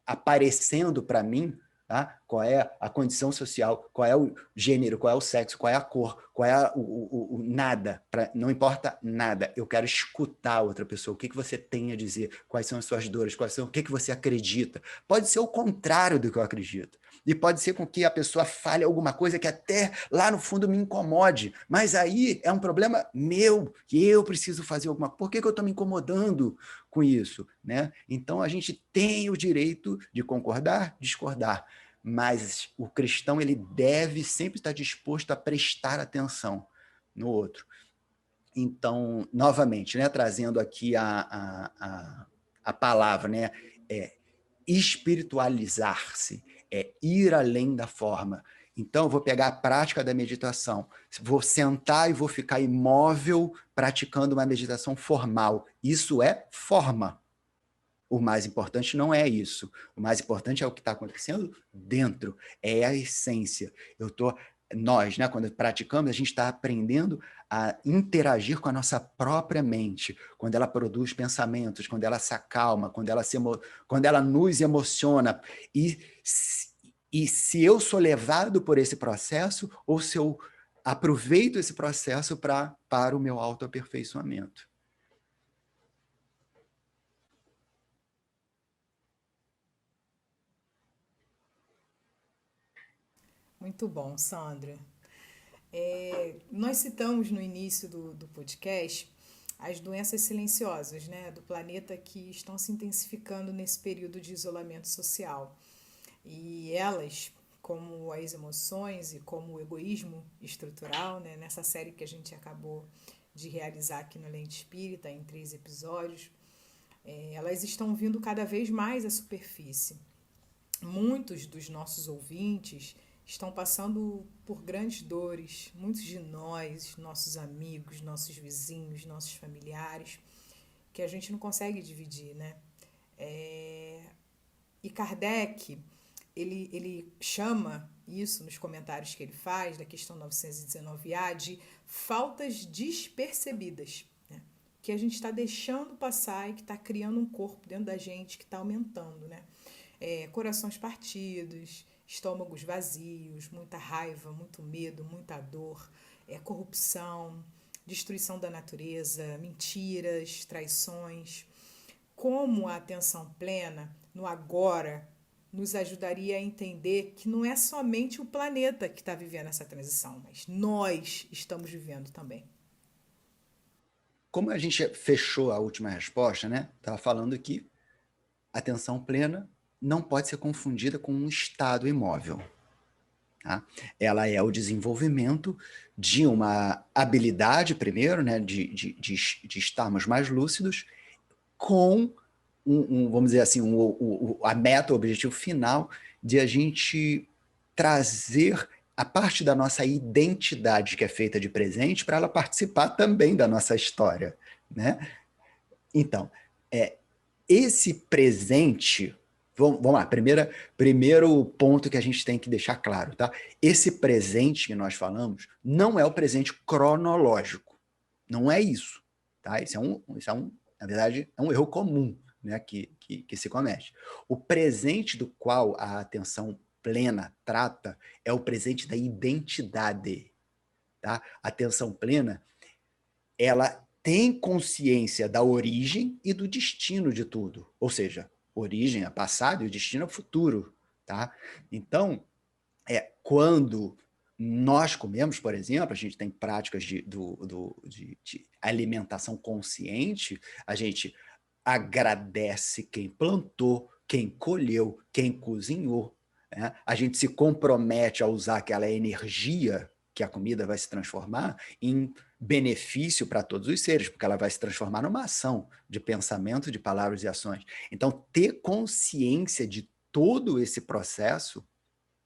aparecendo para mim, tá? Qual é a condição social, qual é o gênero, qual é o sexo, qual é a cor, qual é o nada. Não importa nada. Eu quero escutar a outra pessoa. O que você tem a dizer? Quais são as suas dores? O que você acredita? Pode ser o contrário do que eu acredito. E pode ser com que a pessoa fale alguma coisa que até lá no fundo me incomode. Mas aí é um problema meu, que eu preciso fazer alguma coisa. Por que eu estou me incomodando com isso, né? Então, a gente tem o direito de concordar, discordar, mas o cristão ele deve sempre estar disposto a prestar atenção no outro. Então, novamente, né, trazendo aqui a palavra, né, espiritualizar-se, ir além da forma. Então, eu vou pegar a prática da meditação, vou sentar e vou ficar imóvel praticando uma meditação formal. Isso é forma. O mais importante não é isso. O mais importante é o que está acontecendo dentro, é a essência. Nós, né, quando praticamos, a gente está aprendendo a interagir com a nossa própria mente, quando ela produz pensamentos, quando ela se acalma, quando ela nos emociona. E se eu sou levado por esse processo ou se eu aproveito esse processo para o meu autoaperfeiçoamento. Muito bom, Sandra. Nós citamos no início do podcast as doenças silenciosas, né, do planeta que estão se intensificando nesse período de isolamento social. E elas, como as emoções e como o egoísmo estrutural, né, nessa série que a gente acabou de realizar aqui no Lente Espírita, em 3 episódios, elas estão vindo cada vez mais à superfície. Muitos dos nossos ouvintes estão passando por grandes dores, muitos de nós, nossos amigos, nossos vizinhos, nossos familiares, que a gente não consegue dividir, né? E Kardec, ele chama isso nos comentários que ele faz, da questão 919A, de faltas despercebidas, né? Que a gente está deixando passar e que está criando um corpo dentro da gente que está aumentando, né? Corações partidos, estômagos vazios, muita raiva, muito medo, muita dor, corrupção, destruição da natureza, mentiras, traições. Como a atenção plena no agora nos ajudaria a entender que não é somente o planeta que está vivendo essa transição, mas nós estamos vivendo também. Como a gente fechou a última resposta, né? Estava falando que a atenção plena não pode ser confundida com um estado imóvel. Tá? Ela é o desenvolvimento de uma habilidade, primeiro, né, de estarmos mais lúcidos, com, vamos dizer assim, a meta, o objetivo final de a gente trazer a parte da nossa identidade que é feita de presente para ela participar também da nossa história. Né? Então, esse presente... Vamos lá, primeiro ponto que a gente tem que deixar claro, tá? Esse presente que nós falamos não é o presente cronológico, não é isso, tá? Na verdade, é um erro comum, né, que se comete. O presente do qual a atenção plena trata é o presente da identidade, tá? A atenção plena, ela tem consciência da origem e do destino de tudo, ou seja, origem é passado e o destino é o futuro, tá? Então, quando nós comemos, por exemplo, a gente tem práticas de alimentação consciente, a gente agradece quem plantou, quem colheu, quem cozinhou, né? A gente se compromete a usar aquela energia que a comida vai se transformar em benefício para todos os seres, porque ela vai se transformar numa ação de pensamento, de palavras e ações. Então, ter consciência de todo esse processo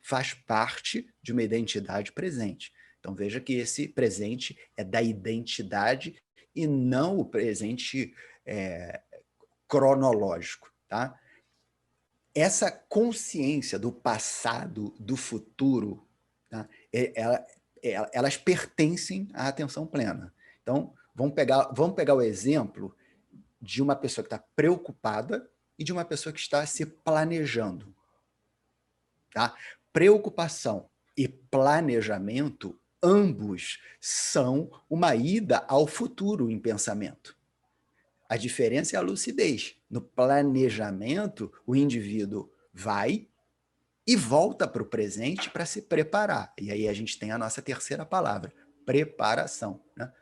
faz parte de uma identidade presente. Então, veja que esse presente é da identidade e não o presente cronológico, tá? Essa consciência do passado, do futuro, tá? Elas pertencem à atenção plena. Então, vamos pegar o exemplo de uma pessoa que está preocupada e de uma pessoa que está se planejando. Tá? Preocupação e planejamento, ambos são uma ida ao futuro em pensamento. A diferença é a lucidez. No planejamento, o indivíduo vai e volta para o presente para se preparar. E aí a gente tem a nossa terceira palavra, preparação. Né?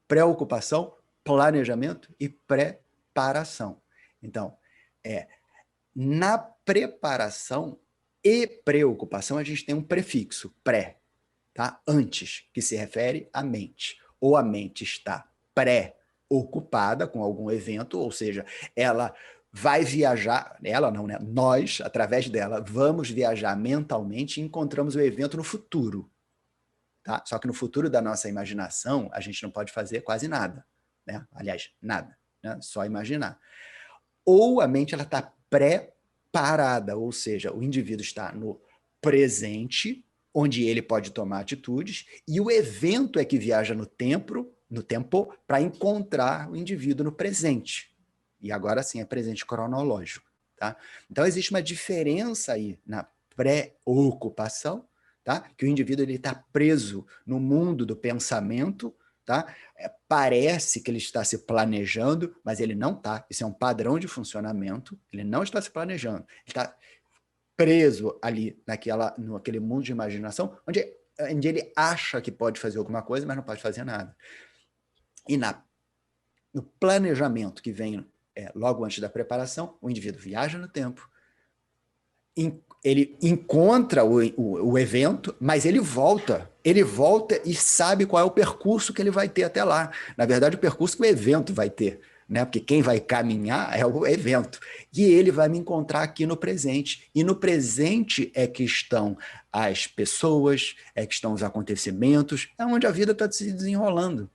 Preocupação, planejamento e preparação. Então, na preparação e preocupação, a gente tem um prefixo, pré, tá? Antes, que se refere à mente. Ou a mente está pré-ocupada com algum evento, ou seja, ela vai viajar, ela não, né? Nós, através dela, vamos viajar mentalmente e encontramos o evento no futuro. Tá? Só que no futuro da nossa imaginação, a gente não pode fazer quase nada. Né? Aliás, nada. Né? Só imaginar. Ou a mente está preparada, ou seja, o indivíduo está no presente, onde ele pode tomar atitudes, e o evento é que viaja no tempo para encontrar o indivíduo no presente. E agora sim, é presente cronológico. Tá? Então, existe uma diferença aí na pré-ocupação, tá? Que o indivíduo está preso no mundo do pensamento, tá? Parece que ele está se planejando, mas ele não está. Isso é um padrão de funcionamento. Ele não está se planejando. Ele está preso ali naquele mundo de imaginação, onde ele acha que pode fazer alguma coisa, mas não pode fazer nada. E no planejamento que vem logo antes da preparação, o indivíduo viaja no tempo, ele encontra o evento, mas ele volta e sabe qual é o percurso que ele vai ter até lá. Na verdade, o percurso que o evento vai ter, né? Porque quem vai caminhar é o evento. E ele vai me encontrar aqui no presente. E no presente é que estão as pessoas, é que estão os acontecimentos, é onde a vida está se desenrolando.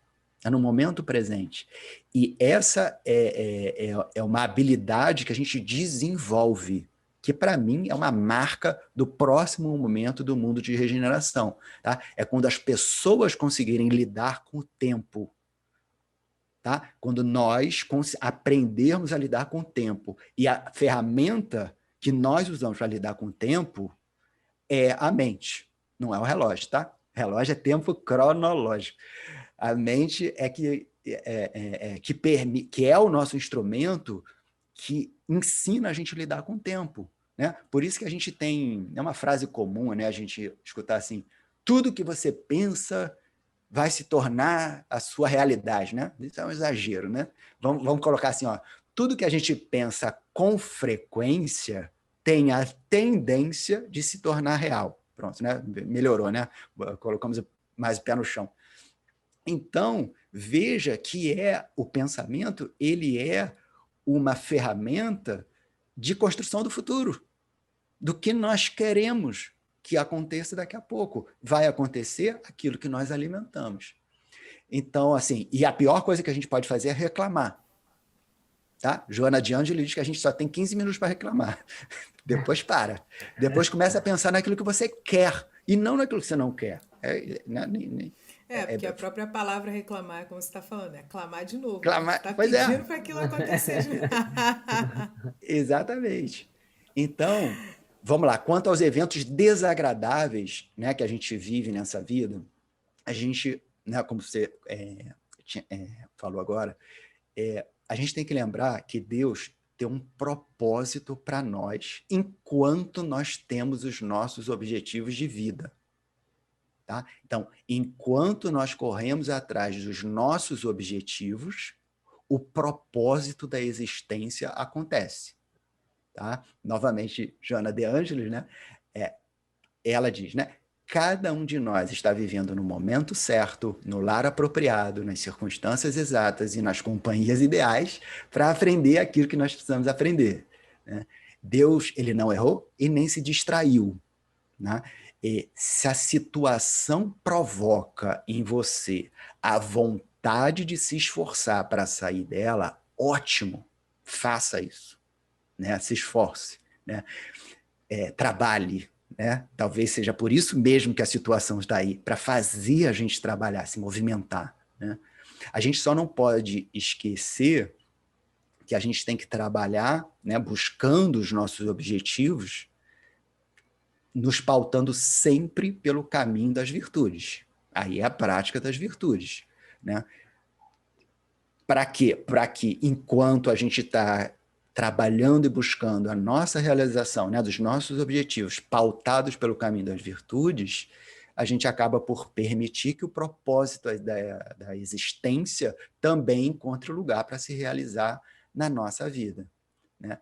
É no momento presente. E essa é uma habilidade que a gente desenvolve, que para mim é uma marca do próximo momento do mundo de regeneração. Tá? É quando as pessoas conseguirem lidar com o tempo. Tá? Quando nós aprendermos a lidar com o tempo. E a ferramenta que nós usamos para lidar com o tempo é a mente, não é o relógio. Tá? O relógio é tempo cronológico. A mente é que é o nosso instrumento que ensina a gente a lidar com o tempo. Né? Por isso que a gente tem, é uma frase comum, né? A gente escutar assim, tudo que você pensa vai se tornar a sua realidade. Né? Isso é um exagero. Né? Vamos colocar assim, ó, tudo que a gente pensa com frequência tem a tendência de se tornar real. Pronto, né? Melhorou, né? Colocamos mais o pé no chão. Então, veja que o pensamento, ele é uma ferramenta de construção do futuro, do que nós queremos que aconteça daqui a pouco. Vai acontecer aquilo que nós alimentamos. Então, assim, e a pior coisa que a gente pode fazer é reclamar. Tá? Joana de Ângelo diz que a gente só tem 15 minutos para reclamar. Depois para. Depois começa a pensar naquilo que você quer e não naquilo que você não quer. Porque a própria palavra reclamar, como você está falando, é clamar de novo. Clamar, está pedindo para aquilo acontecer. Exatamente. Então, vamos lá. Quanto aos eventos desagradáveis, né, que a gente vive nessa vida, a gente, né, como você falou agora, a gente tem que lembrar que Deus tem um propósito para nós enquanto nós temos os nossos objetivos de vida. Tá? Então, enquanto nós corremos atrás dos nossos objetivos, o propósito da existência acontece. Tá? Novamente, Joana de Ângelis, né? Ela diz, né? Cada um de nós está vivendo no momento certo, no lar apropriado, nas circunstâncias exatas e nas companhias ideais para aprender aquilo que nós precisamos aprender. Né? Deus, ele não errou e nem se distraiu. Né? E se a situação provoca em você a vontade de se esforçar para sair dela, ótimo, faça isso. Né? Se esforce. Né? Trabalhe. Né? Talvez seja por isso mesmo que a situação está aí, para fazer a gente trabalhar, se movimentar. Né? A gente só não pode esquecer que a gente tem que trabalhar, né, buscando os nossos objetivos, nos pautando sempre pelo caminho das virtudes. Aí é a prática das virtudes. Né? Para quê? Para que, enquanto a gente está trabalhando e buscando a nossa realização, né, dos nossos objetivos, pautados pelo caminho das virtudes, a gente acaba por permitir que o propósito da existência também encontre lugar para se realizar na nossa vida. né?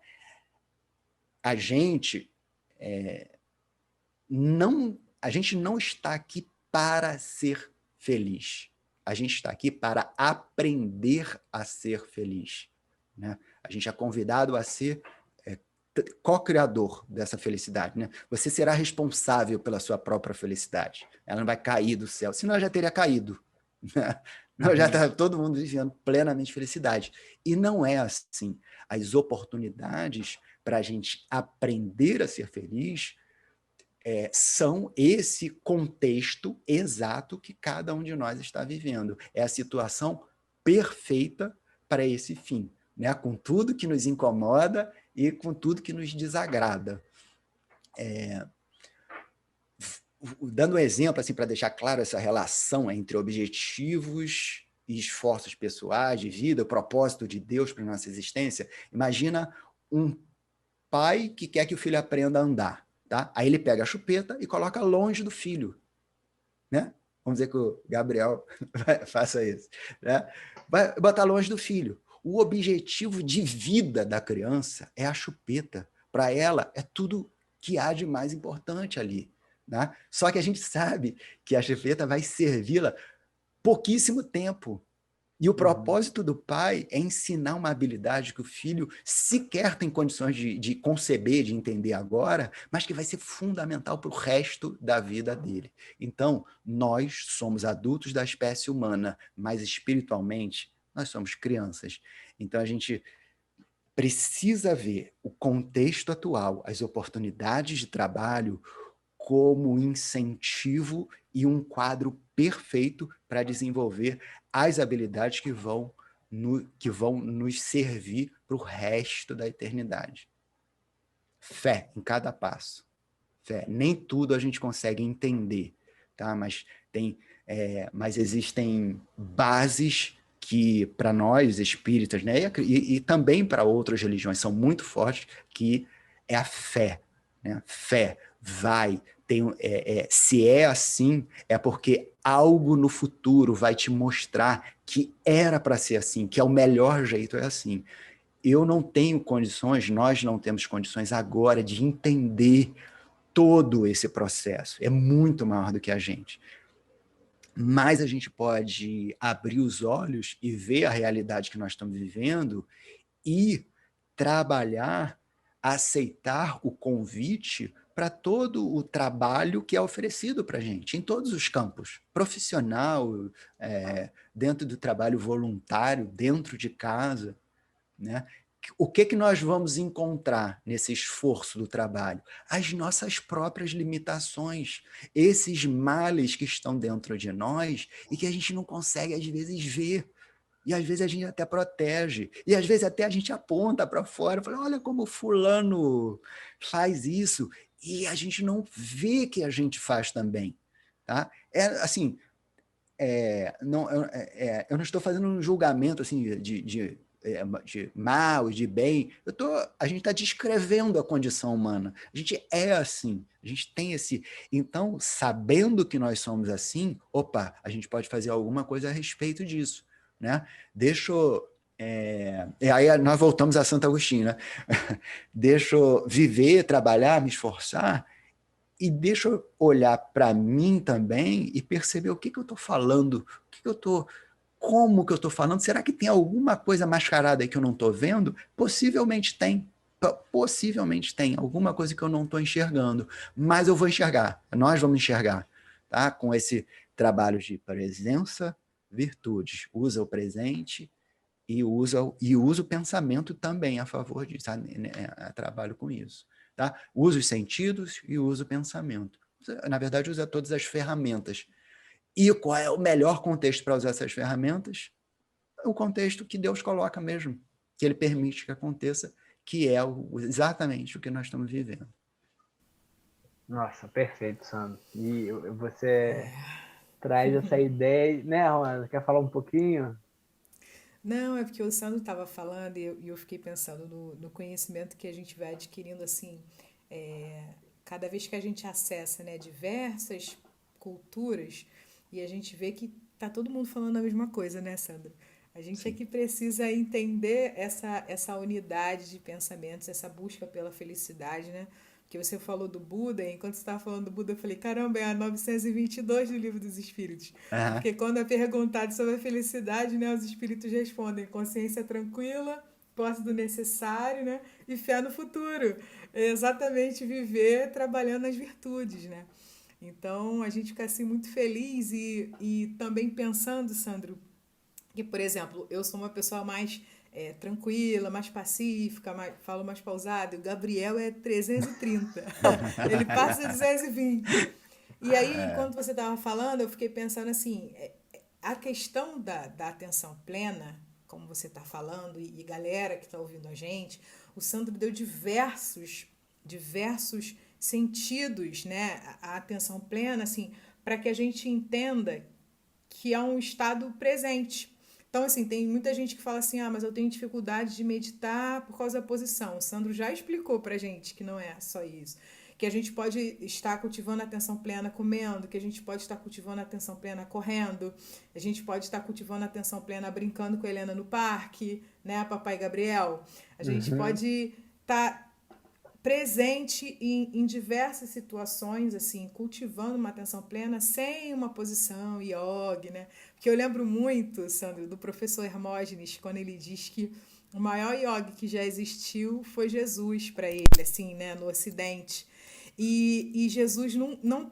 A gente não está aqui para ser feliz. A gente está aqui para aprender a ser feliz, né? A gente é convidado a ser co-criador dessa felicidade, né? Você será responsável pela sua própria felicidade. Ela não vai cair do céu, senão ela já teria caído, né? Não, já está todo mundo vivendo plenamente felicidade. E não é assim. As oportunidades para a gente aprender a ser feliz são esse contexto exato que cada um de nós está vivendo. É a situação perfeita para esse fim, né? Com tudo que nos incomoda e com tudo que nos desagrada. Dando um exemplo, assim, para deixar claro essa relação entre objetivos e esforços pessoais de vida, o propósito de Deus para a nossa existência, imagina um pai que quer que o filho aprenda a andar. Tá? Aí ele pega a chupeta e coloca longe do filho. Né? Vamos dizer que o Gabriel faça isso. Né? Vai botar longe do filho. O objetivo de vida da criança é a chupeta. Para ela, é tudo que há de mais importante ali. Né? Só que a gente sabe que a chupeta vai servi-la pouquíssimo tempo. E o propósito do pai é ensinar uma habilidade que o filho sequer tem condições de conceber, de entender agora, mas que vai ser fundamental para o resto da vida dele. Então, nós somos adultos da espécie humana, mas espiritualmente nós somos crianças. Então, a gente precisa ver o contexto atual, as oportunidades de trabalho, como incentivo e um quadro perfeito para desenvolver as habilidades que vão nos servir para o resto da eternidade. Fé em cada passo. Fé. Nem tudo a gente consegue entender, tá? Mas existem bases que, para nós, espíritas, né? E também para outras religiões, são muito fortes, que é a fé. Né? Fé vai... se é assim, é porque algo no futuro vai te mostrar que era para ser assim, que é o melhor jeito, é assim. Eu não tenho condições, nós não temos condições agora de entender todo esse processo. É muito maior do que a gente. Mas a gente pode abrir os olhos e ver a realidade que nós estamos vivendo e trabalhar, aceitar o convite para todo o trabalho que é oferecido para a gente, em todos os campos, profissional, dentro do trabalho voluntário, dentro de casa, né? O que nós vamos encontrar nesse esforço do trabalho? As nossas próprias limitações, esses males que estão dentro de nós e que a gente não consegue, às vezes, ver. E às vezes a gente até protege. E às vezes até a gente aponta para fora, fala, olha como fulano faz isso. E a gente não vê que a gente faz também. Tá? Eu não estou fazendo um julgamento assim, de mal, de bem. A gente está descrevendo a condição humana. A gente é assim. A gente tem esse... Então, sabendo que nós somos assim, opa, a gente pode fazer alguma coisa a respeito disso. Né? Aí nós voltamos a Santo Agostinho, né? Deixa eu viver, trabalhar, me esforçar e deixa eu olhar para mim também e perceber o que eu estou falando, como que eu estou falando, será que tem alguma coisa mascarada aí que eu não estou vendo? Possivelmente tem alguma coisa que eu não estou enxergando, mas eu vou enxergar, nós vamos enxergar, tá? Com esse trabalho de presença, virtudes, usa o presente e usa o pensamento também a favor disso, tá? Trabalho com isso. Tá? Usa os sentidos e usa o pensamento. Na verdade, usa todas as ferramentas. E qual é o melhor contexto para usar essas ferramentas? O contexto que Deus coloca mesmo, que Ele permite que aconteça, que é exatamente o que nós estamos vivendo. Nossa, perfeito, Sandro. E você traz essa ideia, né, Rona? Quer falar um pouquinho? Não, é porque o Sandro estava falando e eu fiquei pensando no conhecimento que a gente vai adquirindo, assim, cada vez que a gente acessa, né, diversas culturas e a gente vê que tá todo mundo falando a mesma coisa, né, Sandro? A gente é Sim. que precisa entender essa unidade de pensamentos, essa busca pela felicidade, né? Que você falou do Buda, e enquanto você estava falando do Buda, eu falei, caramba, é a 922 do Livro dos Espíritos. Aham. Porque quando é perguntado sobre a felicidade, né, os espíritos respondem consciência tranquila, posse do necessário, né, e fé no futuro. É exatamente viver trabalhando as virtudes, né? Então, a gente fica assim muito feliz e também pensando, Sandro, que, por exemplo, eu sou uma pessoa mais tranquila, mais pacífica, falo mais pausado, e o Gabriel é 330. Ele passa 220. E aí, É, enquanto você estava falando, eu fiquei pensando assim, a questão da atenção plena, como você está falando, e galera que está ouvindo a gente, o Sandro deu diversos sentidos, né, a atenção plena, assim, para que a gente entenda que é um estado presente. Então, assim, tem muita gente que fala assim, mas eu tenho dificuldade de meditar por causa da posição. O Sandro já explicou pra gente que não é só isso. Que a gente pode estar cultivando a atenção plena comendo, que a gente pode estar cultivando a atenção plena correndo, a gente pode estar cultivando a atenção plena brincando com a Helena no parque, né, Papai Gabriel? A gente Uhum. pode estar presente em diversas situações, assim, cultivando uma atenção plena sem uma posição yoga, né? Porque eu lembro muito, Sandro, do professor Hermógenes, quando ele diz que o maior yoga que já existiu foi Jesus para ele, assim, né, no Ocidente. E Jesus não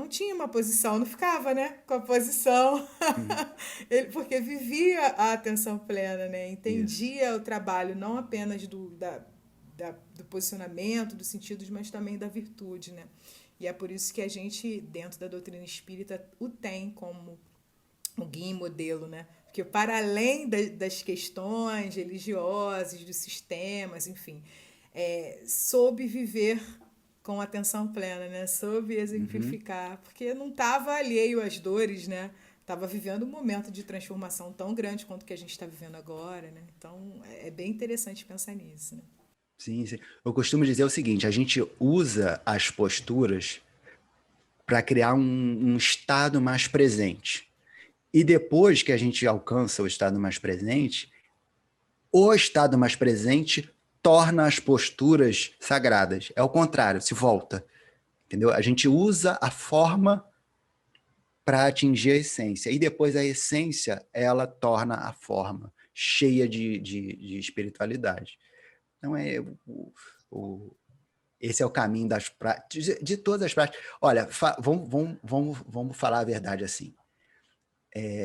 tinha uma posição, não ficava, né, com a posição, uhum, porque vivia a atenção plena, né, isso. entendia o trabalho não apenas do posicionamento, dos sentidos, mas também da virtude, né? E é por isso que a gente, dentro da doutrina espírita, o tem como o guia e modelo, né? Porque para além das questões religiosas, dos sistemas, enfim, soube viver com atenção plena, né? Soube Uhum. exemplificar, porque não estava alheio às dores, né? Estava vivendo um momento de transformação tão grande quanto o que a gente está vivendo agora, né? Então, é bem interessante pensar nisso, né? Sim, sim. Eu costumo dizer o seguinte: a gente usa as posturas para criar um estado mais presente. E depois que a gente alcança o estado mais presente, o estado mais presente torna as posturas sagradas. É o contrário, se volta. Entendeu? A gente usa a forma para atingir a essência. E depois a essência, ela torna a forma cheia de espiritualidade. Então, o, esse é o caminho das práticas, de todas as práticas. Olha, vamos falar a verdade assim.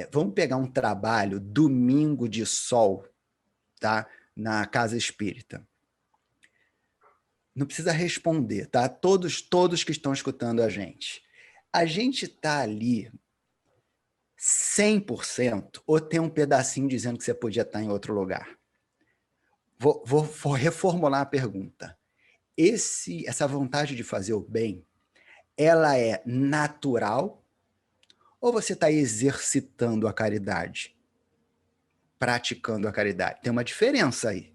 Vamos pegar um trabalho domingo de sol, tá? Na casa espírita. Não precisa responder, tá? Todos que estão escutando a gente. A gente está ali 100% ou tem um pedacinho dizendo que você podia estar em outro lugar? Vou reformular a pergunta. Essa vontade de fazer o bem, ela é natural ou você está exercitando a caridade? Praticando a caridade? Tem uma diferença aí,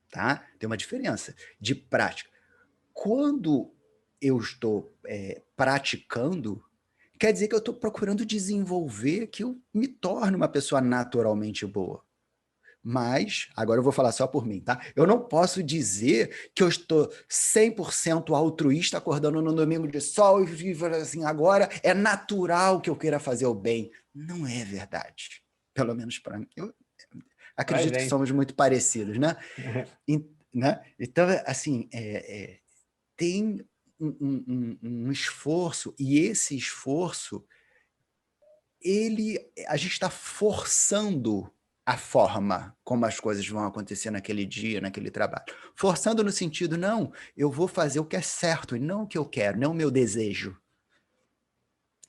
tá? Tem uma diferença de prática. Quando eu estou praticando, quer dizer que eu estou procurando desenvolver que eu me torne uma pessoa naturalmente boa. Mas, agora eu vou falar só por mim, tá? Eu não posso dizer que eu estou 100% altruísta acordando no domingo de sol e assim, agora é natural que eu queira fazer o bem. Não é verdade. Pelo menos para mim. Eu Pra acredito que gente. somos muito parecidos, né? Né? Então, assim, tem um esforço, e esse esforço, a gente está forçando a forma como as coisas vão acontecer naquele dia, naquele trabalho. Forçando no sentido, não, eu vou fazer o que é certo, e não o que eu quero, não o meu desejo.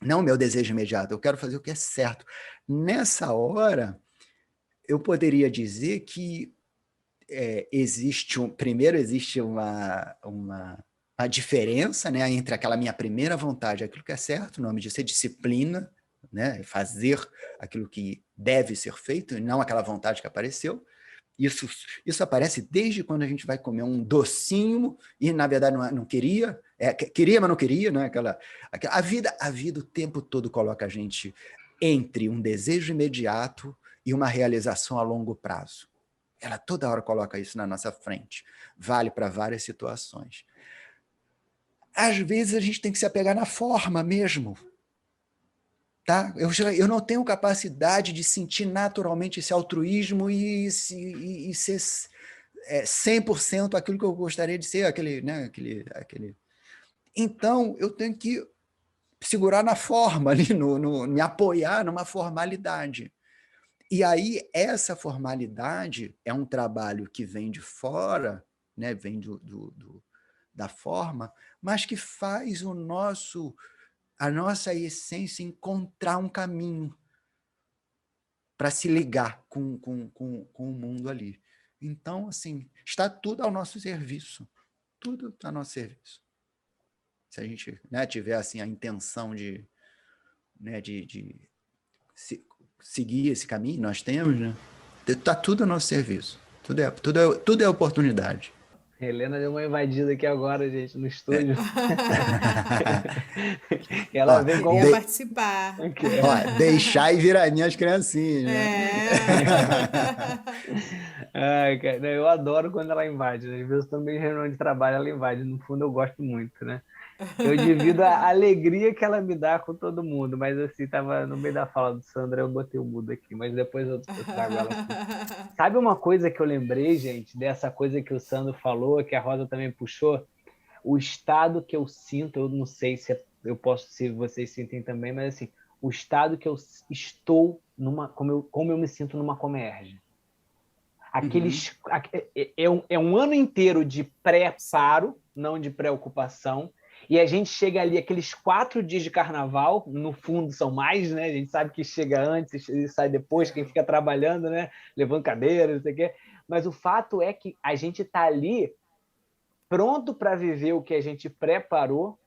Não o meu desejo imediato, eu quero fazer o que é certo. Nessa hora, eu poderia dizer que primeiro existe uma diferença, né, entre aquela minha primeira vontade, aquilo que é certo, o nome disso é disciplina, né, fazer aquilo que deve ser feito, e não aquela vontade que apareceu. Isso aparece desde quando a gente vai comer um docinho e, na verdade, não queria, queria, mas não queria, né? A vida o tempo todo coloca a gente entre um desejo imediato e uma realização a longo prazo. Ela toda hora coloca isso na nossa frente. Vale para várias situações. Às vezes a gente tem que se apegar na forma mesmo. Tá? Eu não tenho capacidade de sentir naturalmente esse altruísmo e ser 100% aquilo que eu gostaria de ser, aquele. Então, eu tenho que segurar na forma, ali, me apoiar numa formalidade. E aí, essa formalidade é um trabalho que vem de fora, né? Vem da forma, mas que faz a nossa essência encontrar um caminho para se ligar com o mundo ali. Então, assim, está tudo ao nosso serviço. Tudo a nosso serviço. Se a gente, né, tiver assim, a intenção de seguir esse caminho, nós temos, né? Está tudo a nosso serviço. Tudo é oportunidade. Helena deu uma invadida aqui agora, gente, no estúdio. Ela vem com... Queria participar. Ó, deixar e virar minhas criancinhas, né? Ai, cara, eu adoro quando ela invade, né? Às vezes também em reunião de trabalho ela invade. No fundo, eu gosto muito, né? Eu divido a alegria que ela me dá com todo mundo, mas assim, tava no meio da fala do Sandra, eu botei o mudo aqui, mas depois eu trago ela aqui. Sabe uma coisa que eu lembrei, gente, dessa coisa que o Sandro falou, que a Rosa também puxou? O estado que eu sinto, eu não sei se vocês sentem também, mas assim, o estado que eu estou como eu me sinto numa Comerge. É um ano inteiro de preparo, não de preocupação, e a gente chega ali, aqueles 4 dias de carnaval, no fundo são mais, né? A gente sabe que chega antes e sai depois, quem fica trabalhando, né? Levando cadeira, não sei o quê. Mas o fato é que a gente está ali pronto para viver o que a gente preparou,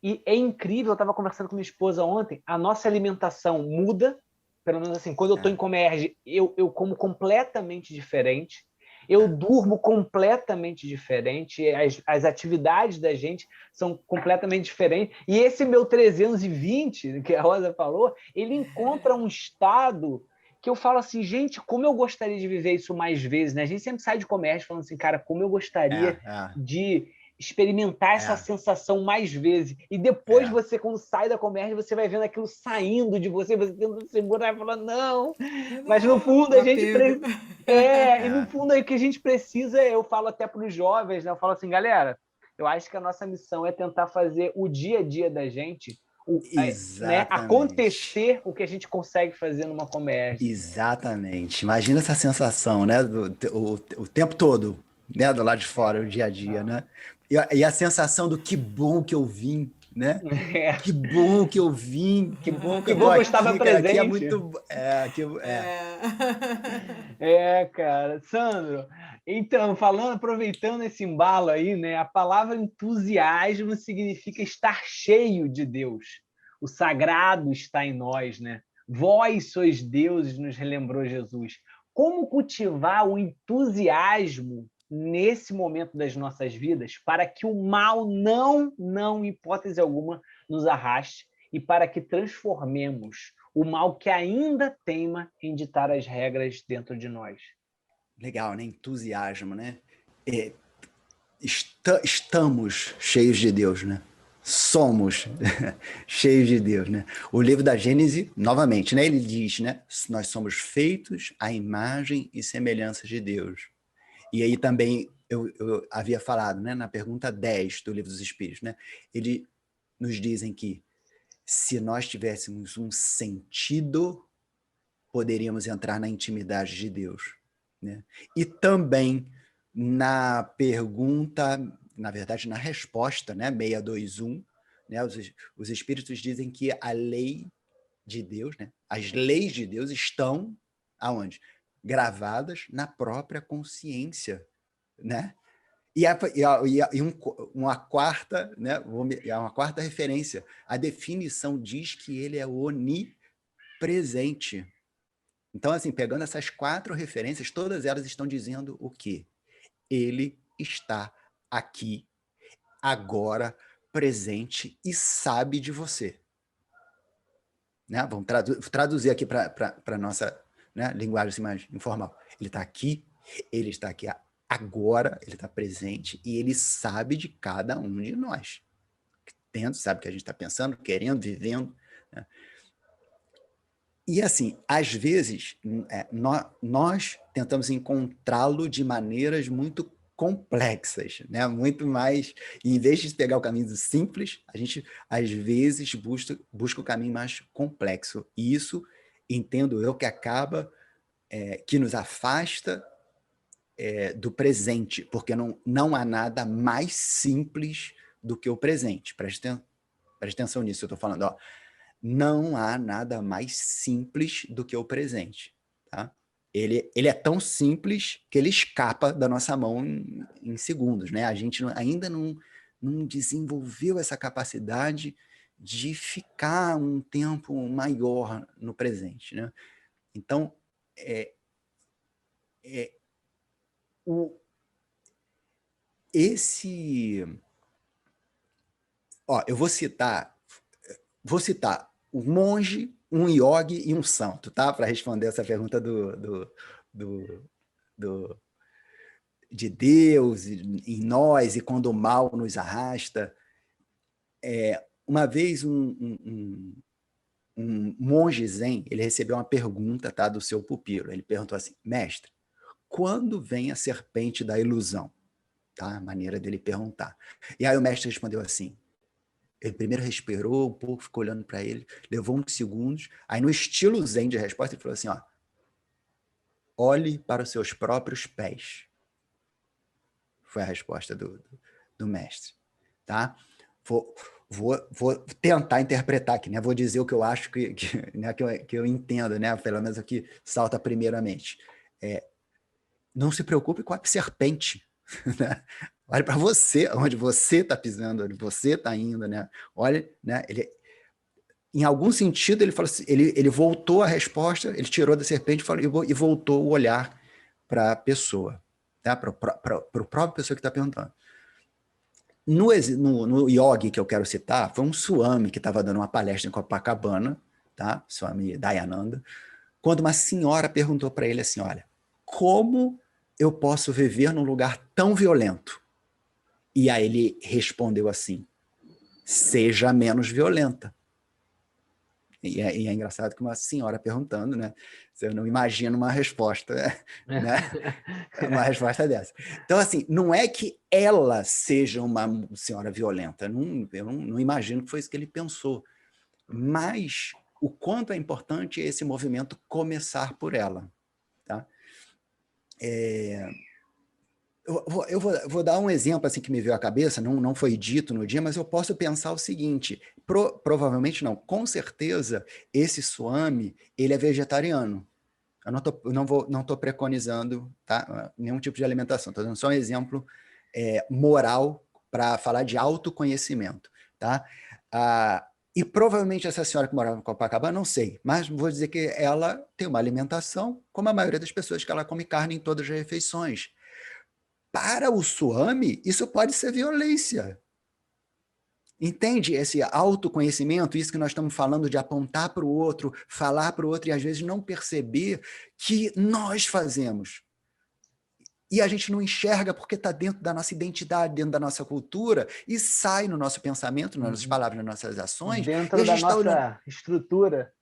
e é incrível, eu estava conversando com minha esposa ontem, a nossa alimentação muda, pelo menos assim, quando eu estou em Comerge, eu como completamente diferente, eu durmo completamente diferente, as atividades da gente são completamente diferentes, e esse meu 320, que a Rosa falou, ele encontra um estado que eu falo assim, gente, como eu gostaria de viver isso mais vezes, né? A gente sempre sai de Comerge falando assim, cara, como eu gostaria de experimentar essa sensação mais vezes. E depois você, quando sai da Comerge, você vai vendo aquilo saindo de você tentando segurar e falar, não. Mas no fundo a gente e no fundo é que a gente precisa, eu falo até para os jovens, né? Eu falo assim, galera, eu acho que a nossa missão é tentar fazer o dia a dia da gente acontecer o que a gente consegue fazer numa Comerge. Exatamente. Imagina essa sensação, né? O tempo todo, né? Do lado de fora, o dia a dia, né? E a sensação do que bom que eu vim, né? Que bom que eu vim, que bom que eu estava presente. Aqui é muito... cara. Sandro, então, aproveitando esse embalo aí, né? A palavra entusiasmo significa estar cheio de Deus. O sagrado está em nós, né? Vós sois deuses, nos relembrou Jesus. Como cultivar o entusiasmo nesse momento das nossas vidas para que o mal não, em hipótese alguma, nos arraste e para que transformemos o mal que ainda teima em ditar as regras dentro de nós? Legal, né? Entusiasmo, né? Estamos cheios de Deus, né? Somos cheios de Deus, né? O livro da Gênesis, novamente, né? Ele diz, né? Nós somos feitos à imagem e semelhança de Deus. E aí também eu havia falado, né? Na pergunta 10 do Livro dos Espíritos, né? Eles nos dizem que se nós tivéssemos um sentido, poderíamos entrar na intimidade de Deus, né? E também na pergunta, na verdade, na resposta, né, 621, né, os espíritos dizem que a lei de Deus, né, as leis de Deus estão aonde? Gravadas na própria consciência, né? Uma quarta, né, uma quarta referência, a definição diz que ele é onipresente. Então, assim, pegando essas 4 referências, todas elas estão dizendo o quê? Ele está aqui, agora, presente e sabe de você. Né? Vamos traduzir aqui para a né? Linguagem assim, mais informal. Ele está aqui agora, ele está presente e ele sabe de cada um de nós. Sabe o que a gente está pensando, querendo, vivendo, né? E assim, às vezes, nós tentamos encontrá-lo de maneiras muito complexas, né? Muito mais, e em vez de pegar o caminho simples, a gente às vezes busca o caminho mais complexo. E isso, entendo eu, que acaba, que nos afasta do presente, porque não há nada mais simples do que o presente. Preste atenção nisso, eu estou falando, ó. Não há nada mais simples do que o presente. Tá? Ele é tão simples que ele escapa da nossa mão em segundos. Né? A gente ainda não desenvolveu essa capacidade de ficar um tempo maior no presente. Né? Então, eu vou citar um monge, um yogi e um santo, tá? Para responder essa pergunta de Deus em nós e quando o mal nos arrasta. Uma vez um monge zen, ele recebeu uma pergunta, tá, do seu pupilo. Ele perguntou assim: mestre, quando vem a serpente da ilusão? Tá? A maneira dele perguntar. E aí o mestre respondeu assim. Ele primeiro respirou um pouco, ficou olhando para ele, levou uns segundos, aí no estilo zen de resposta, ele falou assim, ó, olhe para os seus próprios pés. Foi a resposta do mestre. Tá? Vou tentar interpretar aqui, né? Vou dizer o que eu acho né? que eu entendo, né? Pelo menos aqui salta primeiramente. Não se preocupe com a serpente, né? Olhe para você, onde você está pisando, onde você está indo, né? Olha, né? Em algum sentido, ele falou assim, ele voltou a resposta, ele tirou da serpente e voltou o olhar para a pessoa, tá? Para a própria pessoa que está perguntando. No yogi que eu quero citar, foi um Swami que estava dando uma palestra em Copacabana, tá? Swami Dayananda, quando uma senhora perguntou para ele assim, olha, como eu posso viver num lugar tão violento? E aí ele respondeu assim, seja menos violenta. E é engraçado que uma senhora perguntando, né? Eu não imagino uma resposta, né? Uma resposta dessa. Então, assim, não é que ela seja uma senhora violenta. Eu não imagino que foi isso que ele pensou. Mas o quanto é importante esse movimento começar por ela. Tá? Eu vou dar um exemplo assim que me veio à cabeça, não foi dito no dia, mas eu posso pensar o seguinte, provavelmente não, com certeza esse Swami, ele é vegetariano. Eu não tô preconizando, tá, nenhum tipo de alimentação, estou dando só um exemplo moral para falar de autoconhecimento. Tá? E provavelmente essa senhora que morava em Copacabana, não sei, mas vou dizer que ela tem uma alimentação como a maioria das pessoas, que ela come carne em todas as refeições. Para o Swami, isso pode ser violência. Entende esse autoconhecimento, isso que nós estamos falando de apontar para o outro, falar para o outro e às vezes não perceber que nós fazemos. E a gente não enxerga porque está dentro da nossa identidade, dentro da nossa cultura e sai no nosso pensamento, nas nossas palavras, nas nossas ações. Dentro da nossa estrutura.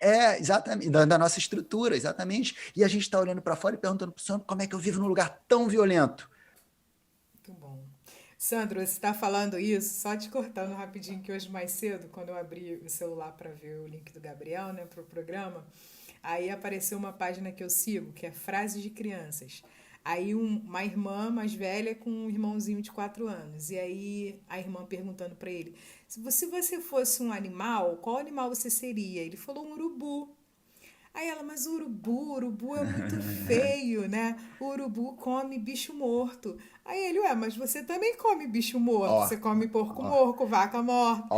Exatamente, da nossa estrutura, exatamente. E a gente está olhando para fora e perguntando para o Swami como é que eu vivo num lugar tão violento. Muito bom. Sandro, você está falando isso, só te cortando rapidinho, que hoje mais cedo, quando eu abri o celular para ver o link do Gabriel, né, para o programa, aí apareceu uma página que eu sigo, que é Frases de Crianças. Aí uma irmã mais velha com um irmãozinho de 4 anos. E aí a irmã perguntando para ele, se você fosse um animal, qual animal você seria? Ele falou um urubu. Aí ela, mas o urubu é muito feio, né? O urubu come bicho morto. Aí ele, mas você também come bicho morto. Você come porco morto, vaca morta.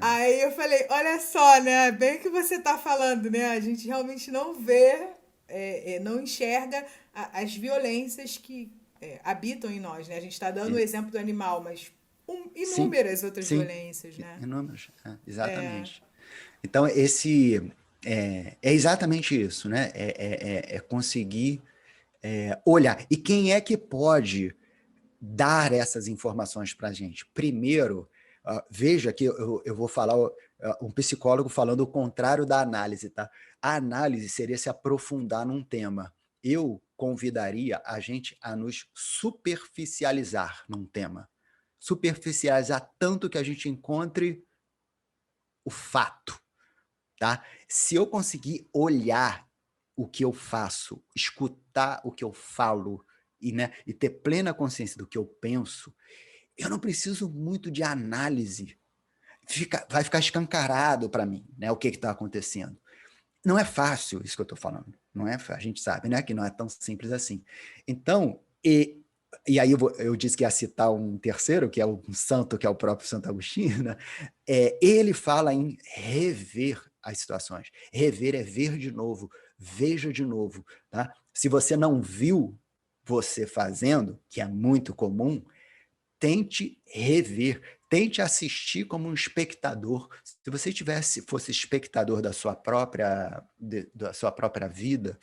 Aí eu falei, olha só, né? Bem o que você tá falando, né? A gente realmente não vê, não enxerga as violências que habitam em nós, né? A gente está dando o exemplo do animal, mas inúmeras outras violências, né? Inúmeras, exatamente. Então, esse É exatamente isso, né? É conseguir olhar. E quem é que pode dar essas informações para a gente? Primeiro, veja que eu vou falar um psicólogo falando o contrário da análise, tá? A análise seria se aprofundar num tema. Eu convidaria a gente a nos superficializar num tema. Superficializar tanto que a gente encontre o fato, tá? Se eu conseguir olhar o que eu faço, escutar o que eu falo e ter plena consciência do que eu penso, eu não preciso muito de análise. Vai ficar escancarado para mim, né, o que está acontecendo. Não é fácil isso que eu estou falando. Não é, a gente sabe, né, que não é tão simples assim. Então, e aí eu disse que ia citar um terceiro, que é um santo, que é o próprio Santo Agostinho, né? Ele fala em rever as situações. Rever é ver de novo, veja de novo. Tá? Se você não viu você fazendo, que é muito comum, tente rever, tente assistir como um espectador. Se você fosse espectador da sua própria vida,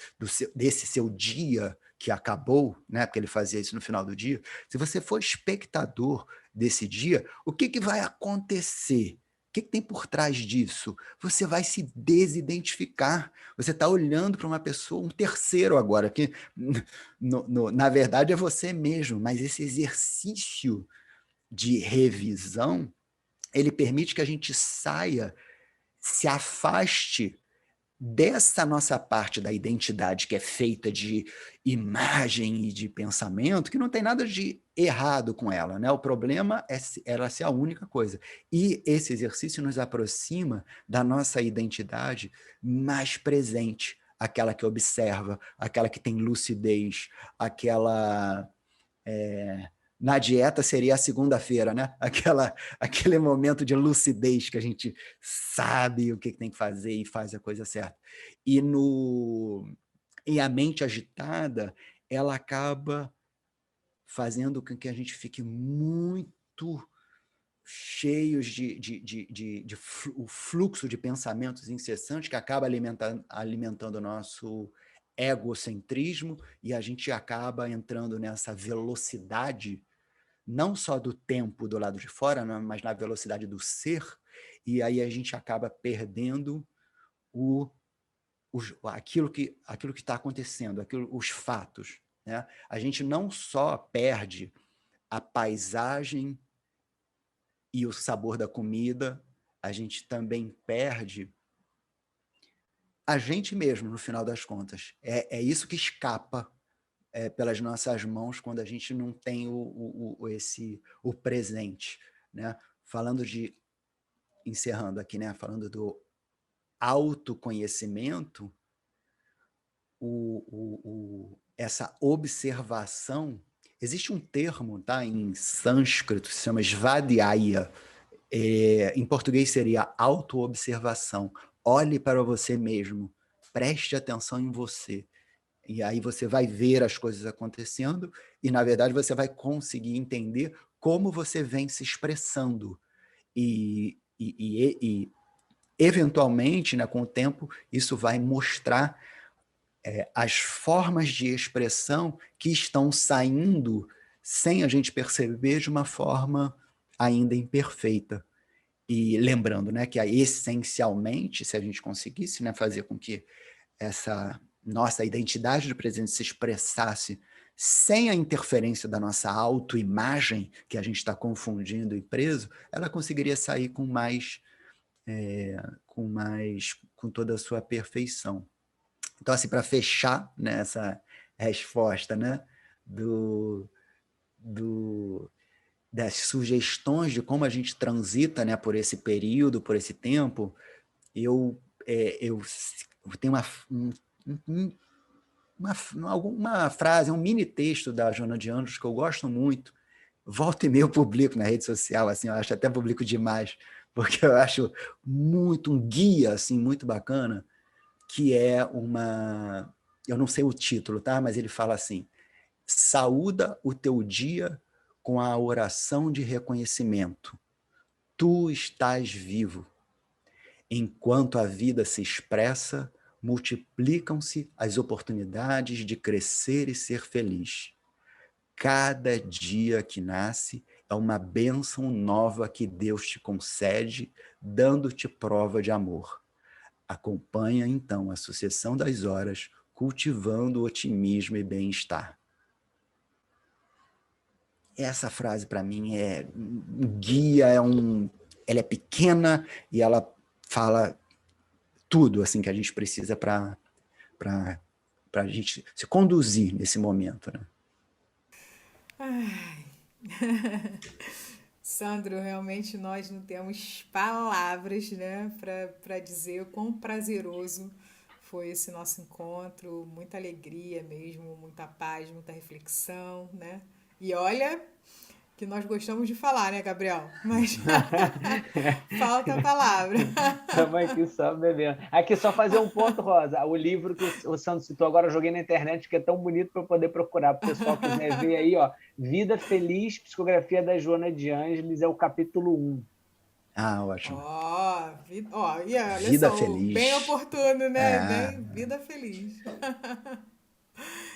desse seu dia que acabou, né? Porque ele fazia isso no final do dia. Se você for espectador desse dia, o que vai acontecer? O que tem por trás disso? Você vai se desidentificar. Você está olhando para uma pessoa, um terceiro agora, que na verdade é você mesmo, mas esse exercício de revisão, ele permite que a gente se afaste dessa nossa parte da identidade que é feita de imagem e de pensamento, que não tem nada de errado com ela, né? O problema é ela ser a única coisa. E esse exercício nos aproxima da nossa identidade mais presente, aquela que observa, aquela que tem lucidez, aquela... na dieta seria a segunda-feira, né? Aquele momento de lucidez que a gente sabe o que tem que fazer e faz a coisa certa. E a mente agitada, ela acaba fazendo com que a gente fique muito cheios de o fluxo de pensamentos incessantes que acaba alimentando o nosso egocentrismo, e a gente acaba entrando nessa velocidade não só do tempo do lado de fora, mas na velocidade do ser, e aí a gente acaba perdendo aquilo que está acontecendo, os fatos. Né? A gente não só perde a paisagem e o sabor da comida, a gente também perde a gente mesmo, no final das contas. É isso que escapa pelas nossas mãos quando a gente não tem o presente. Né? Encerrando aqui, né? Falando do autoconhecimento, essa observação, existe um termo, tá, em sânscrito, se chama svadhyaya, em português seria autoobservação. Olhe para você mesmo, preste atenção em você. E aí você vai ver as coisas acontecendo e, na verdade, você vai conseguir entender como você vem se expressando. E eventualmente, né, com o tempo, isso vai mostrar as formas de expressão que estão saindo sem a gente perceber de uma forma ainda imperfeita. E lembrando, né, que essencialmente, se a gente conseguisse, né, fazer com que essa nossa identidade do presente se expressasse sem a interferência da nossa autoimagem, que a gente está confundindo e preso, ela conseguiria sair com toda a sua perfeição. Então, assim, para fechar, né, essa resposta, né, das sugestões de como a gente transita, né, por esse período, por esse tempo, eu tenho uma frase, um mini texto da Joana de Anjos que eu gosto muito. Volta e meia eu publico na rede social, assim, eu acho até publico demais, porque eu acho muito um guia assim, muito bacana, que é eu não sei o título, tá? Mas ele fala assim: saúda o teu dia com a oração de reconhecimento. Tu estás vivo. Enquanto a vida se expressa, multiplicam-se as oportunidades de crescer e ser feliz. Cada dia que nasce é uma bênção nova que Deus te concede, dando-te prova de amor. Acompanha, então, a sucessão das horas, cultivando otimismo e bem-estar. Essa frase, para mim, é um guia, ela é pequena e ela fala tudo assim que a gente precisa para a gente se conduzir nesse momento, né? Ai. Sandro, realmente nós não temos palavras, né, para dizer o quão prazeroso foi esse nosso encontro, muita alegria mesmo, muita paz, muita reflexão, né? E olha que nós gostamos de falar, né, Gabriel? Mas falta a palavra. Estamos aqui só bebendo. Aqui só fazer um ponto, Rosa. O livro que o Sandro citou agora, eu joguei na internet, que é tão bonito para eu poder procurar. Para o pessoal quiser ver aí, ó. Vida Feliz, Psicografia da Joana de Ângeles, é o capítulo 1. Ah, ótimo. E olha Vida só, feliz. bem oportuno, né? Bem, vida feliz.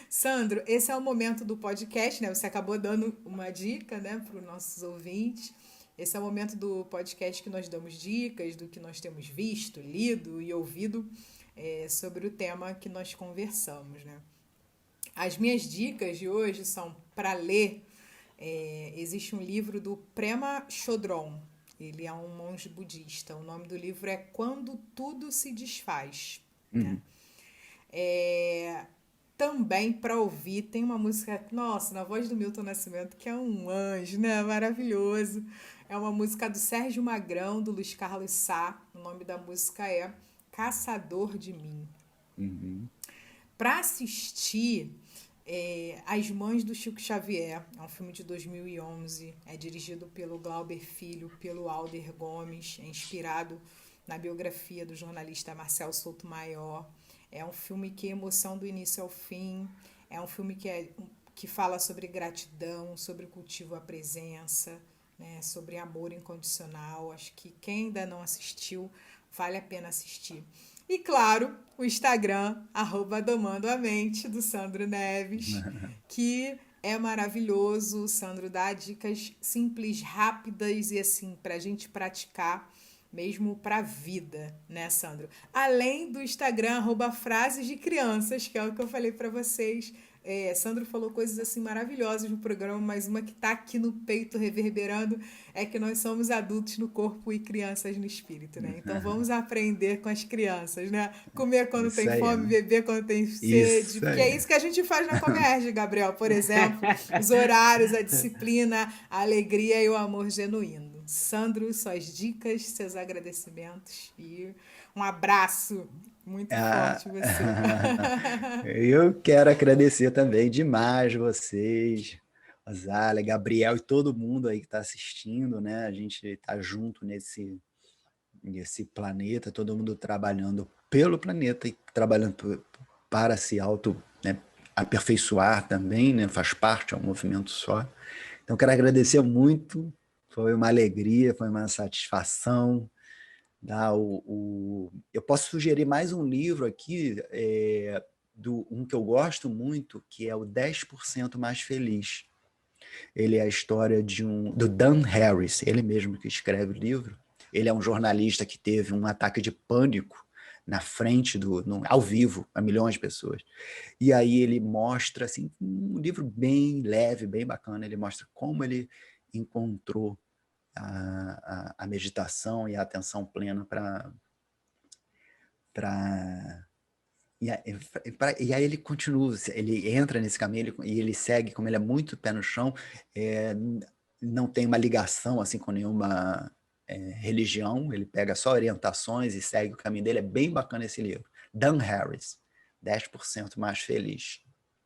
Sandro, esse é o momento do podcast, né? Você acabou dando uma dica, né, para os nossos ouvintes. Esse é o momento do podcast que nós damos dicas do que nós temos visto, lido e ouvido sobre o tema que nós conversamos, né? As minhas dicas de hoje são para ler. Existe um livro do Prema Chodron. Ele é um monge budista. O nome do livro é Quando Tudo Se Desfaz. Né? Também para ouvir tem uma música, nossa, na voz do Milton Nascimento, que é um anjo, né? Maravilhoso. É uma música do Sérgio Magrão, do Luiz Carlos Sá. O nome da música é Caçador de Mim. Para assistir As Mães do Chico Xavier, é um filme de 2011, é dirigido pelo Glauber Filho, pelo Alder Gomes, é inspirado na biografia do jornalista Marcel Souto-Maior. É um filme que é emoção do início ao fim, é um filme que fala sobre gratidão, sobre cultivo à presença, né, sobre amor incondicional. Acho que quem ainda não assistiu, vale a pena assistir. E, claro, o Instagram, @domandoamente, do Sandro Neves, que é maravilhoso. O Sandro dá dicas simples, rápidas e, assim, para a gente praticar mesmo para a vida, né, Sandro? Além do Instagram, @frases de crianças, que é o que eu falei para vocês. Sandro falou coisas assim maravilhosas no programa, mas uma que está aqui no peito reverberando é que nós somos adultos no corpo e crianças no espírito, né? Então vamos aprender com as crianças, né? Comer quando Isso tem aí, fome, né? beber quando tem sede, Isso porque é aí. isso que a gente faz na Comerge, Gabriel, por exemplo. Os horários, a disciplina, a alegria e o amor genuíno. Sandro, suas dicas, seus agradecimentos e um abraço muito forte você. Eu quero agradecer também demais vocês, Rosália, Gabriel e todo mundo aí que está assistindo, né? A gente está junto nesse planeta, todo mundo trabalhando pelo planeta e trabalhando para se né, aperfeiçoar também, né? Faz parte, é um movimento só. Então, quero agradecer muito, foi uma alegria, foi uma satisfação. Eu posso sugerir mais um livro aqui, um que eu gosto muito, que é o 10% Mais Feliz. Ele é a história do Dan Harris, ele mesmo que escreve o livro. Ele é um jornalista que teve um ataque de pânico na frente, ao vivo, a milhões de pessoas. E aí ele mostra, assim, um livro bem leve, bem bacana, ele mostra como ele encontrou a meditação e a atenção plena e aí ele continua, ele entra nesse caminho e ele segue, como ele é muito pé no chão, não tem uma ligação assim com nenhuma religião, ele pega só orientações e segue o caminho dele. É bem bacana esse livro. Dan Harris, 10% Mais Feliz.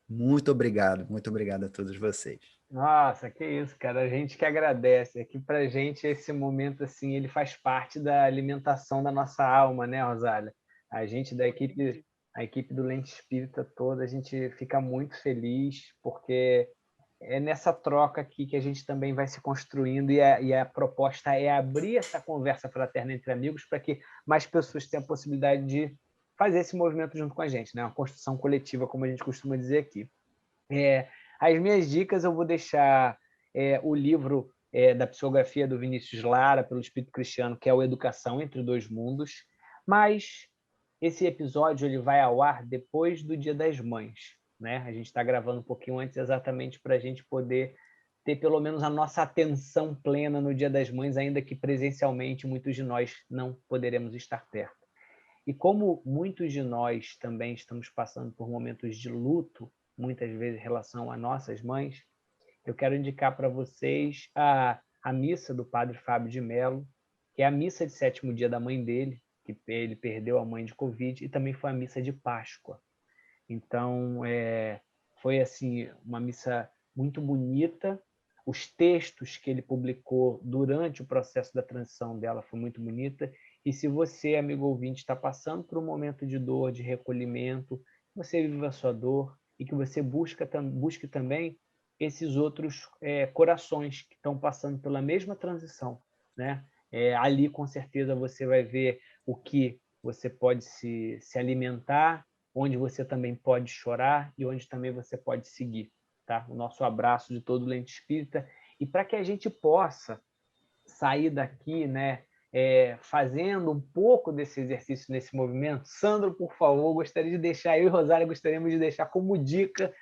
Muito obrigado a todos vocês. Nossa, que isso, cara. A gente que agradece. Aqui pra gente, esse momento, assim, ele faz parte da alimentação da nossa alma, né, Rosália? A gente a equipe do Lente Espírita toda, a gente fica muito feliz, porque é nessa troca aqui que a gente também vai se construindo, e a proposta é abrir essa conversa fraterna entre amigos para que mais pessoas tenham a possibilidade de fazer esse movimento junto com a gente, né? Uma construção coletiva, como a gente costuma dizer aqui. As minhas dicas, eu vou deixar o livro da psicografia do Vinícius Lara, pelo Espírito Cristiano, que é o Educação entre Dois Mundos, mas esse episódio ele vai ao ar depois do Dia das Mães, né? A gente está gravando um pouquinho antes exatamente para a gente poder ter pelo menos a nossa atenção plena no Dia das Mães, ainda que presencialmente muitos de nós não poderemos estar perto. E como muitos de nós também estamos passando por momentos de luto, muitas vezes em relação a nossas mães, eu quero indicar para vocês a missa do Padre Fábio de Mello, que é a missa de 7º dia da mãe dele, que ele perdeu a mãe de Covid, e também foi a missa de Páscoa. Então, foi assim uma missa muito bonita. Os textos que ele publicou durante o processo da transição dela foi muito bonita. E se você, amigo ouvinte, está passando por um momento de dor, de recolhimento, você vive a sua dor e que você busque também esses outros corações que estão passando pela mesma transição, né? Ali, com certeza, você vai ver o que você pode se alimentar, onde você também pode chorar e onde também você pode seguir. Tá? O nosso abraço de todo Lente Espírita. E para que a gente possa sair daqui, né, fazendo um pouco desse exercício nesse movimento, Sandro, por favor, gostaria de deixar, eu e Rosália gostaríamos de deixar como dica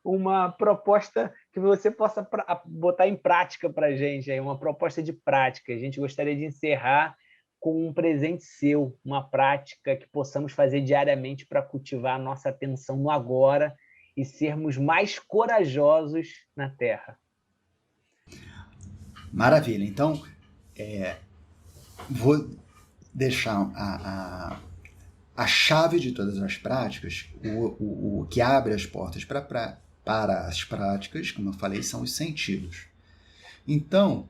uma proposta que você possa botar em prática para a gente, uma proposta de prática. A gente gostaria de encerrar com um presente seu, uma prática que possamos fazer diariamente para cultivar a nossa atenção no agora e sermos mais corajosos na Terra. Maravilha. Então, vou deixar a chave de todas as práticas, o que abre as portas para as práticas, como eu falei, são os sentidos. Então,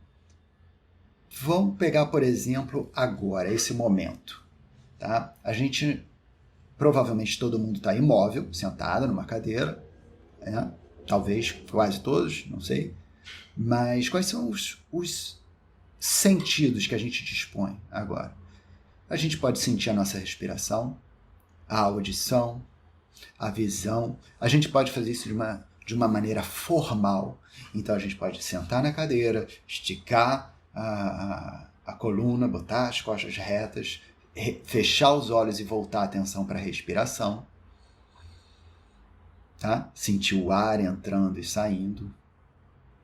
vamos pegar, por exemplo, agora, esse momento. Tá? A gente, provavelmente todo mundo está imóvel, sentado numa cadeira, né? Talvez quase todos, não sei. Mas quais são os sentidos que a gente dispõe agora? A gente pode sentir a nossa respiração, a audição, a visão. A gente pode fazer isso de uma maneira formal. Então a gente pode sentar na cadeira, esticar a coluna, botar as costas retas, fechar os olhos e voltar a atenção para a respiração. Tá? Sentir o ar entrando e saindo.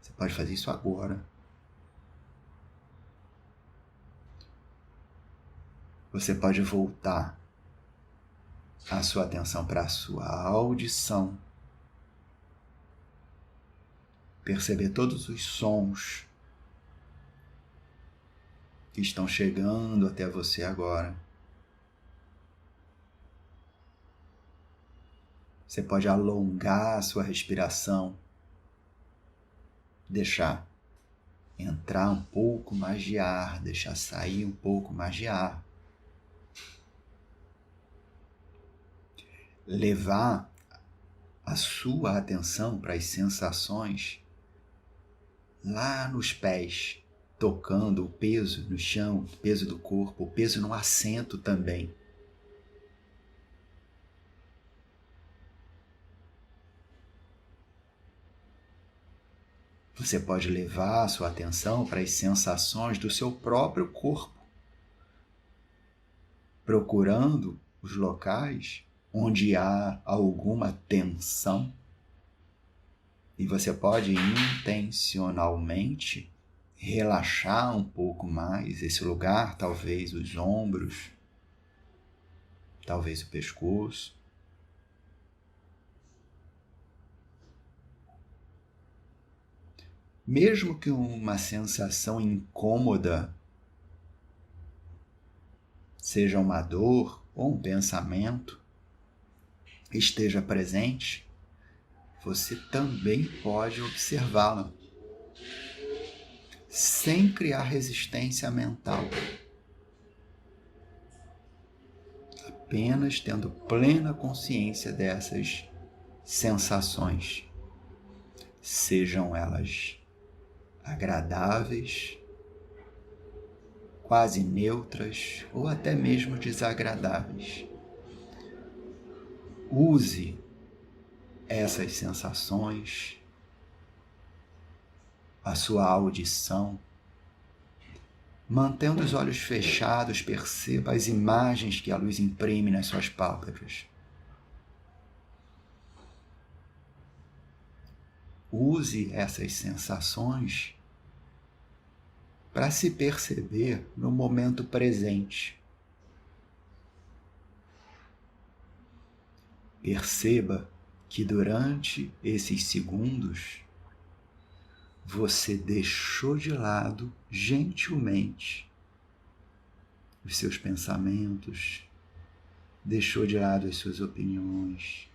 Você pode fazer isso agora. Você pode voltar a sua atenção para a sua audição. Perceber todos os sons que estão chegando até você agora. Você pode alongar a sua respiração, deixar entrar um pouco mais de ar, deixar sair um pouco mais de ar. Levar a sua atenção para as sensações lá nos pés, tocando o peso no chão, o peso do corpo, o peso no assento também. Você pode levar a sua atenção para as sensações do seu próprio corpo, procurando os locais onde há alguma tensão. E você pode intencionalmente relaxar um pouco mais esse lugar, talvez os ombros, talvez o pescoço. Mesmo que uma sensação incômoda seja uma dor ou um pensamento esteja presente, você também pode observá-la, sem criar resistência mental, apenas tendo plena consciência dessas sensações, sejam elas agradáveis, quase neutras ou até mesmo desagradáveis. Use essas sensações, a sua audição. Mantendo os olhos fechados, perceba as imagens que a luz imprime nas suas pálpebras. Use essas sensações para se perceber no momento presente. Perceba que durante esses segundos você deixou de lado gentilmente os seus pensamentos, deixou de lado as suas opiniões,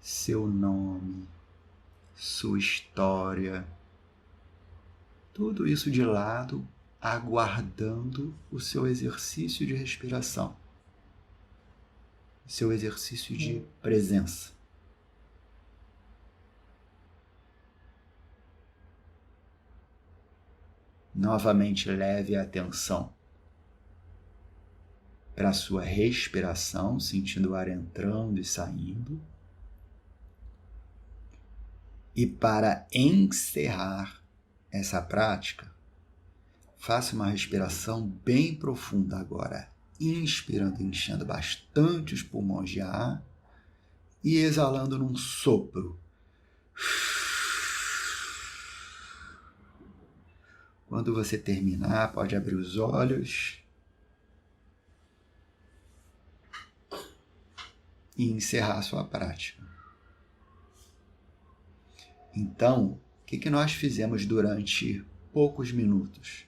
seu nome, sua história, tudo isso de lado, aguardando o seu exercício de respiração, seu exercício de presença. Novamente leve a atenção para a sua respiração, sentindo o ar entrando e saindo. E para encerrar essa prática, faça uma respiração bem profunda agora, inspirando e enchendo bastante os pulmões de ar e exalando num sopro. Quando você terminar, pode abrir os olhos e encerrar a sua prática. Então, o que nós fizemos durante poucos minutos?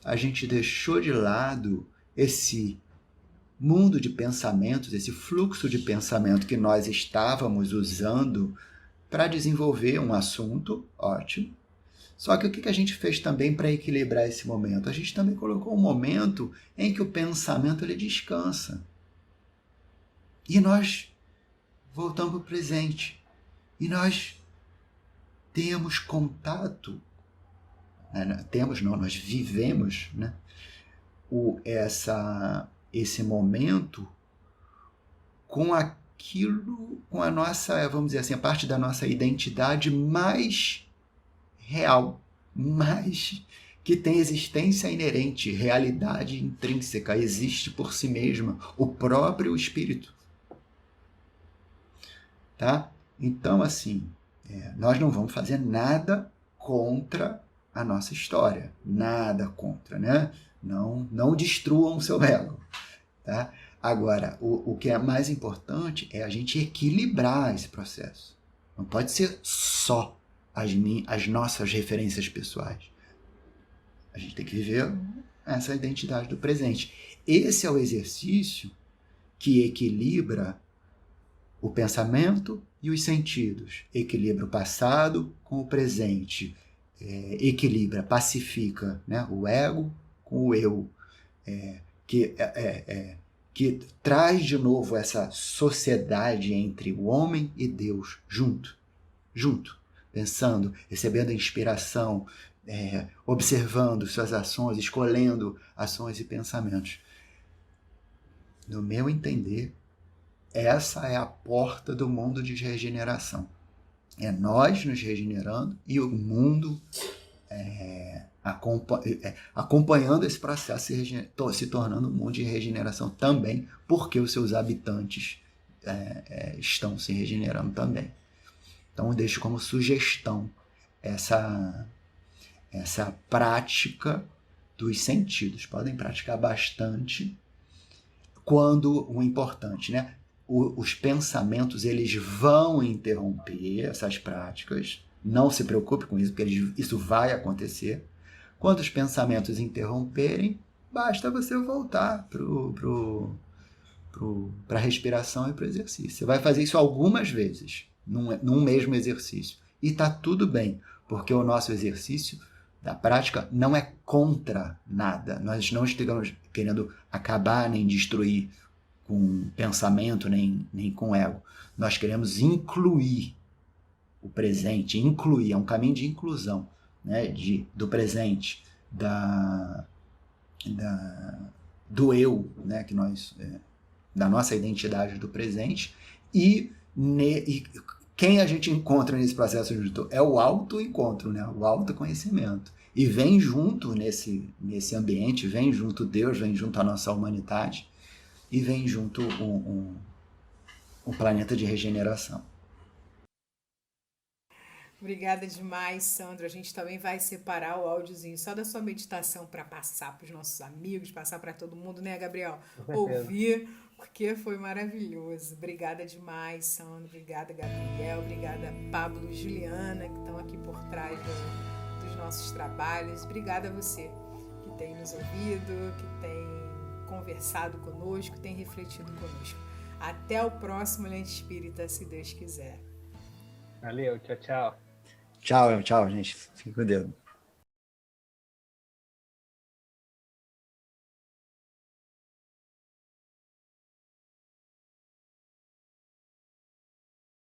A gente deixou de lado esse mundo de pensamentos, esse fluxo de pensamento que nós estávamos usando para desenvolver um assunto, ótimo. Só que o que a gente fez também para equilibrar esse momento? A gente também colocou um momento em que o pensamento ele descansa. E nós voltamos para o presente. E nós temos contato, nós vivemos, né, esse momento com aquilo, com a nossa, vamos dizer assim, a parte da nossa identidade mais real, mais que tem existência inerente, realidade intrínseca, existe por si mesma, o próprio espírito. Tá? Então, assim, nós não vamos fazer nada contra a nossa história, nada contra, né? Não destruam o seu ego, tá? Agora, o que é mais importante é a gente equilibrar esse processo. Não pode ser só as nossas referências pessoais. A gente tem que viver essa identidade do presente. Esse é o exercício que equilibra o pensamento e os sentidos. Equilibra o passado com o presente. Equilibra, pacifica, né, o ego com o eu. Que traz de novo essa sociedade entre o homem e Deus junto, pensando, recebendo inspiração, observando suas ações, escolhendo ações e pensamentos. No meu entender, essa é a porta do mundo de regeneração. É nós nos regenerando e o mundo acompanhando esse processo, se tornando um mundo de regeneração também, porque os seus habitantes estão se regenerando também. Então, eu deixo como sugestão essa prática dos sentidos. Podem praticar bastante quando o importante, né? Os pensamentos, eles vão interromper essas práticas. Não se preocupe com isso, porque isso vai acontecer. Quando os pensamentos interromperem, basta você voltar para a respiração e para o exercício. Você vai fazer isso algumas vezes, num mesmo exercício. E está tudo bem, porque o nosso exercício da prática não é contra nada. Nós não estamos querendo acabar nem destruir com pensamento, nem com ego. Nós queremos incluir o presente, incluir, é um caminho de inclusão, né, do presente, do eu, né, que nós, da nossa identidade do presente, e quem a gente encontra nesse processo é o autoencontro, né, o autoconhecimento. E vem junto nesse ambiente, vem junto Deus, vem junto a nossa humanidade, e vem junto um planeta de regeneração. Obrigada demais, Sandro. A gente também vai separar o áudiozinho só da sua meditação para passar para os nossos amigos, passar para todo mundo, né, Gabriel? Ouvir, porque foi maravilhoso. Obrigada demais, Sandro. Obrigada, Gabriel. Obrigada, Pablo e Juliana, que estão aqui por trás dos nossos trabalhos. Obrigada a você que tem nos ouvido, que tem conversado conosco, tem refletido conosco. Até o próximo Lente Espírita, se Deus quiser. Valeu, tchau, tchau. Tchau, gente. Fique com Deus.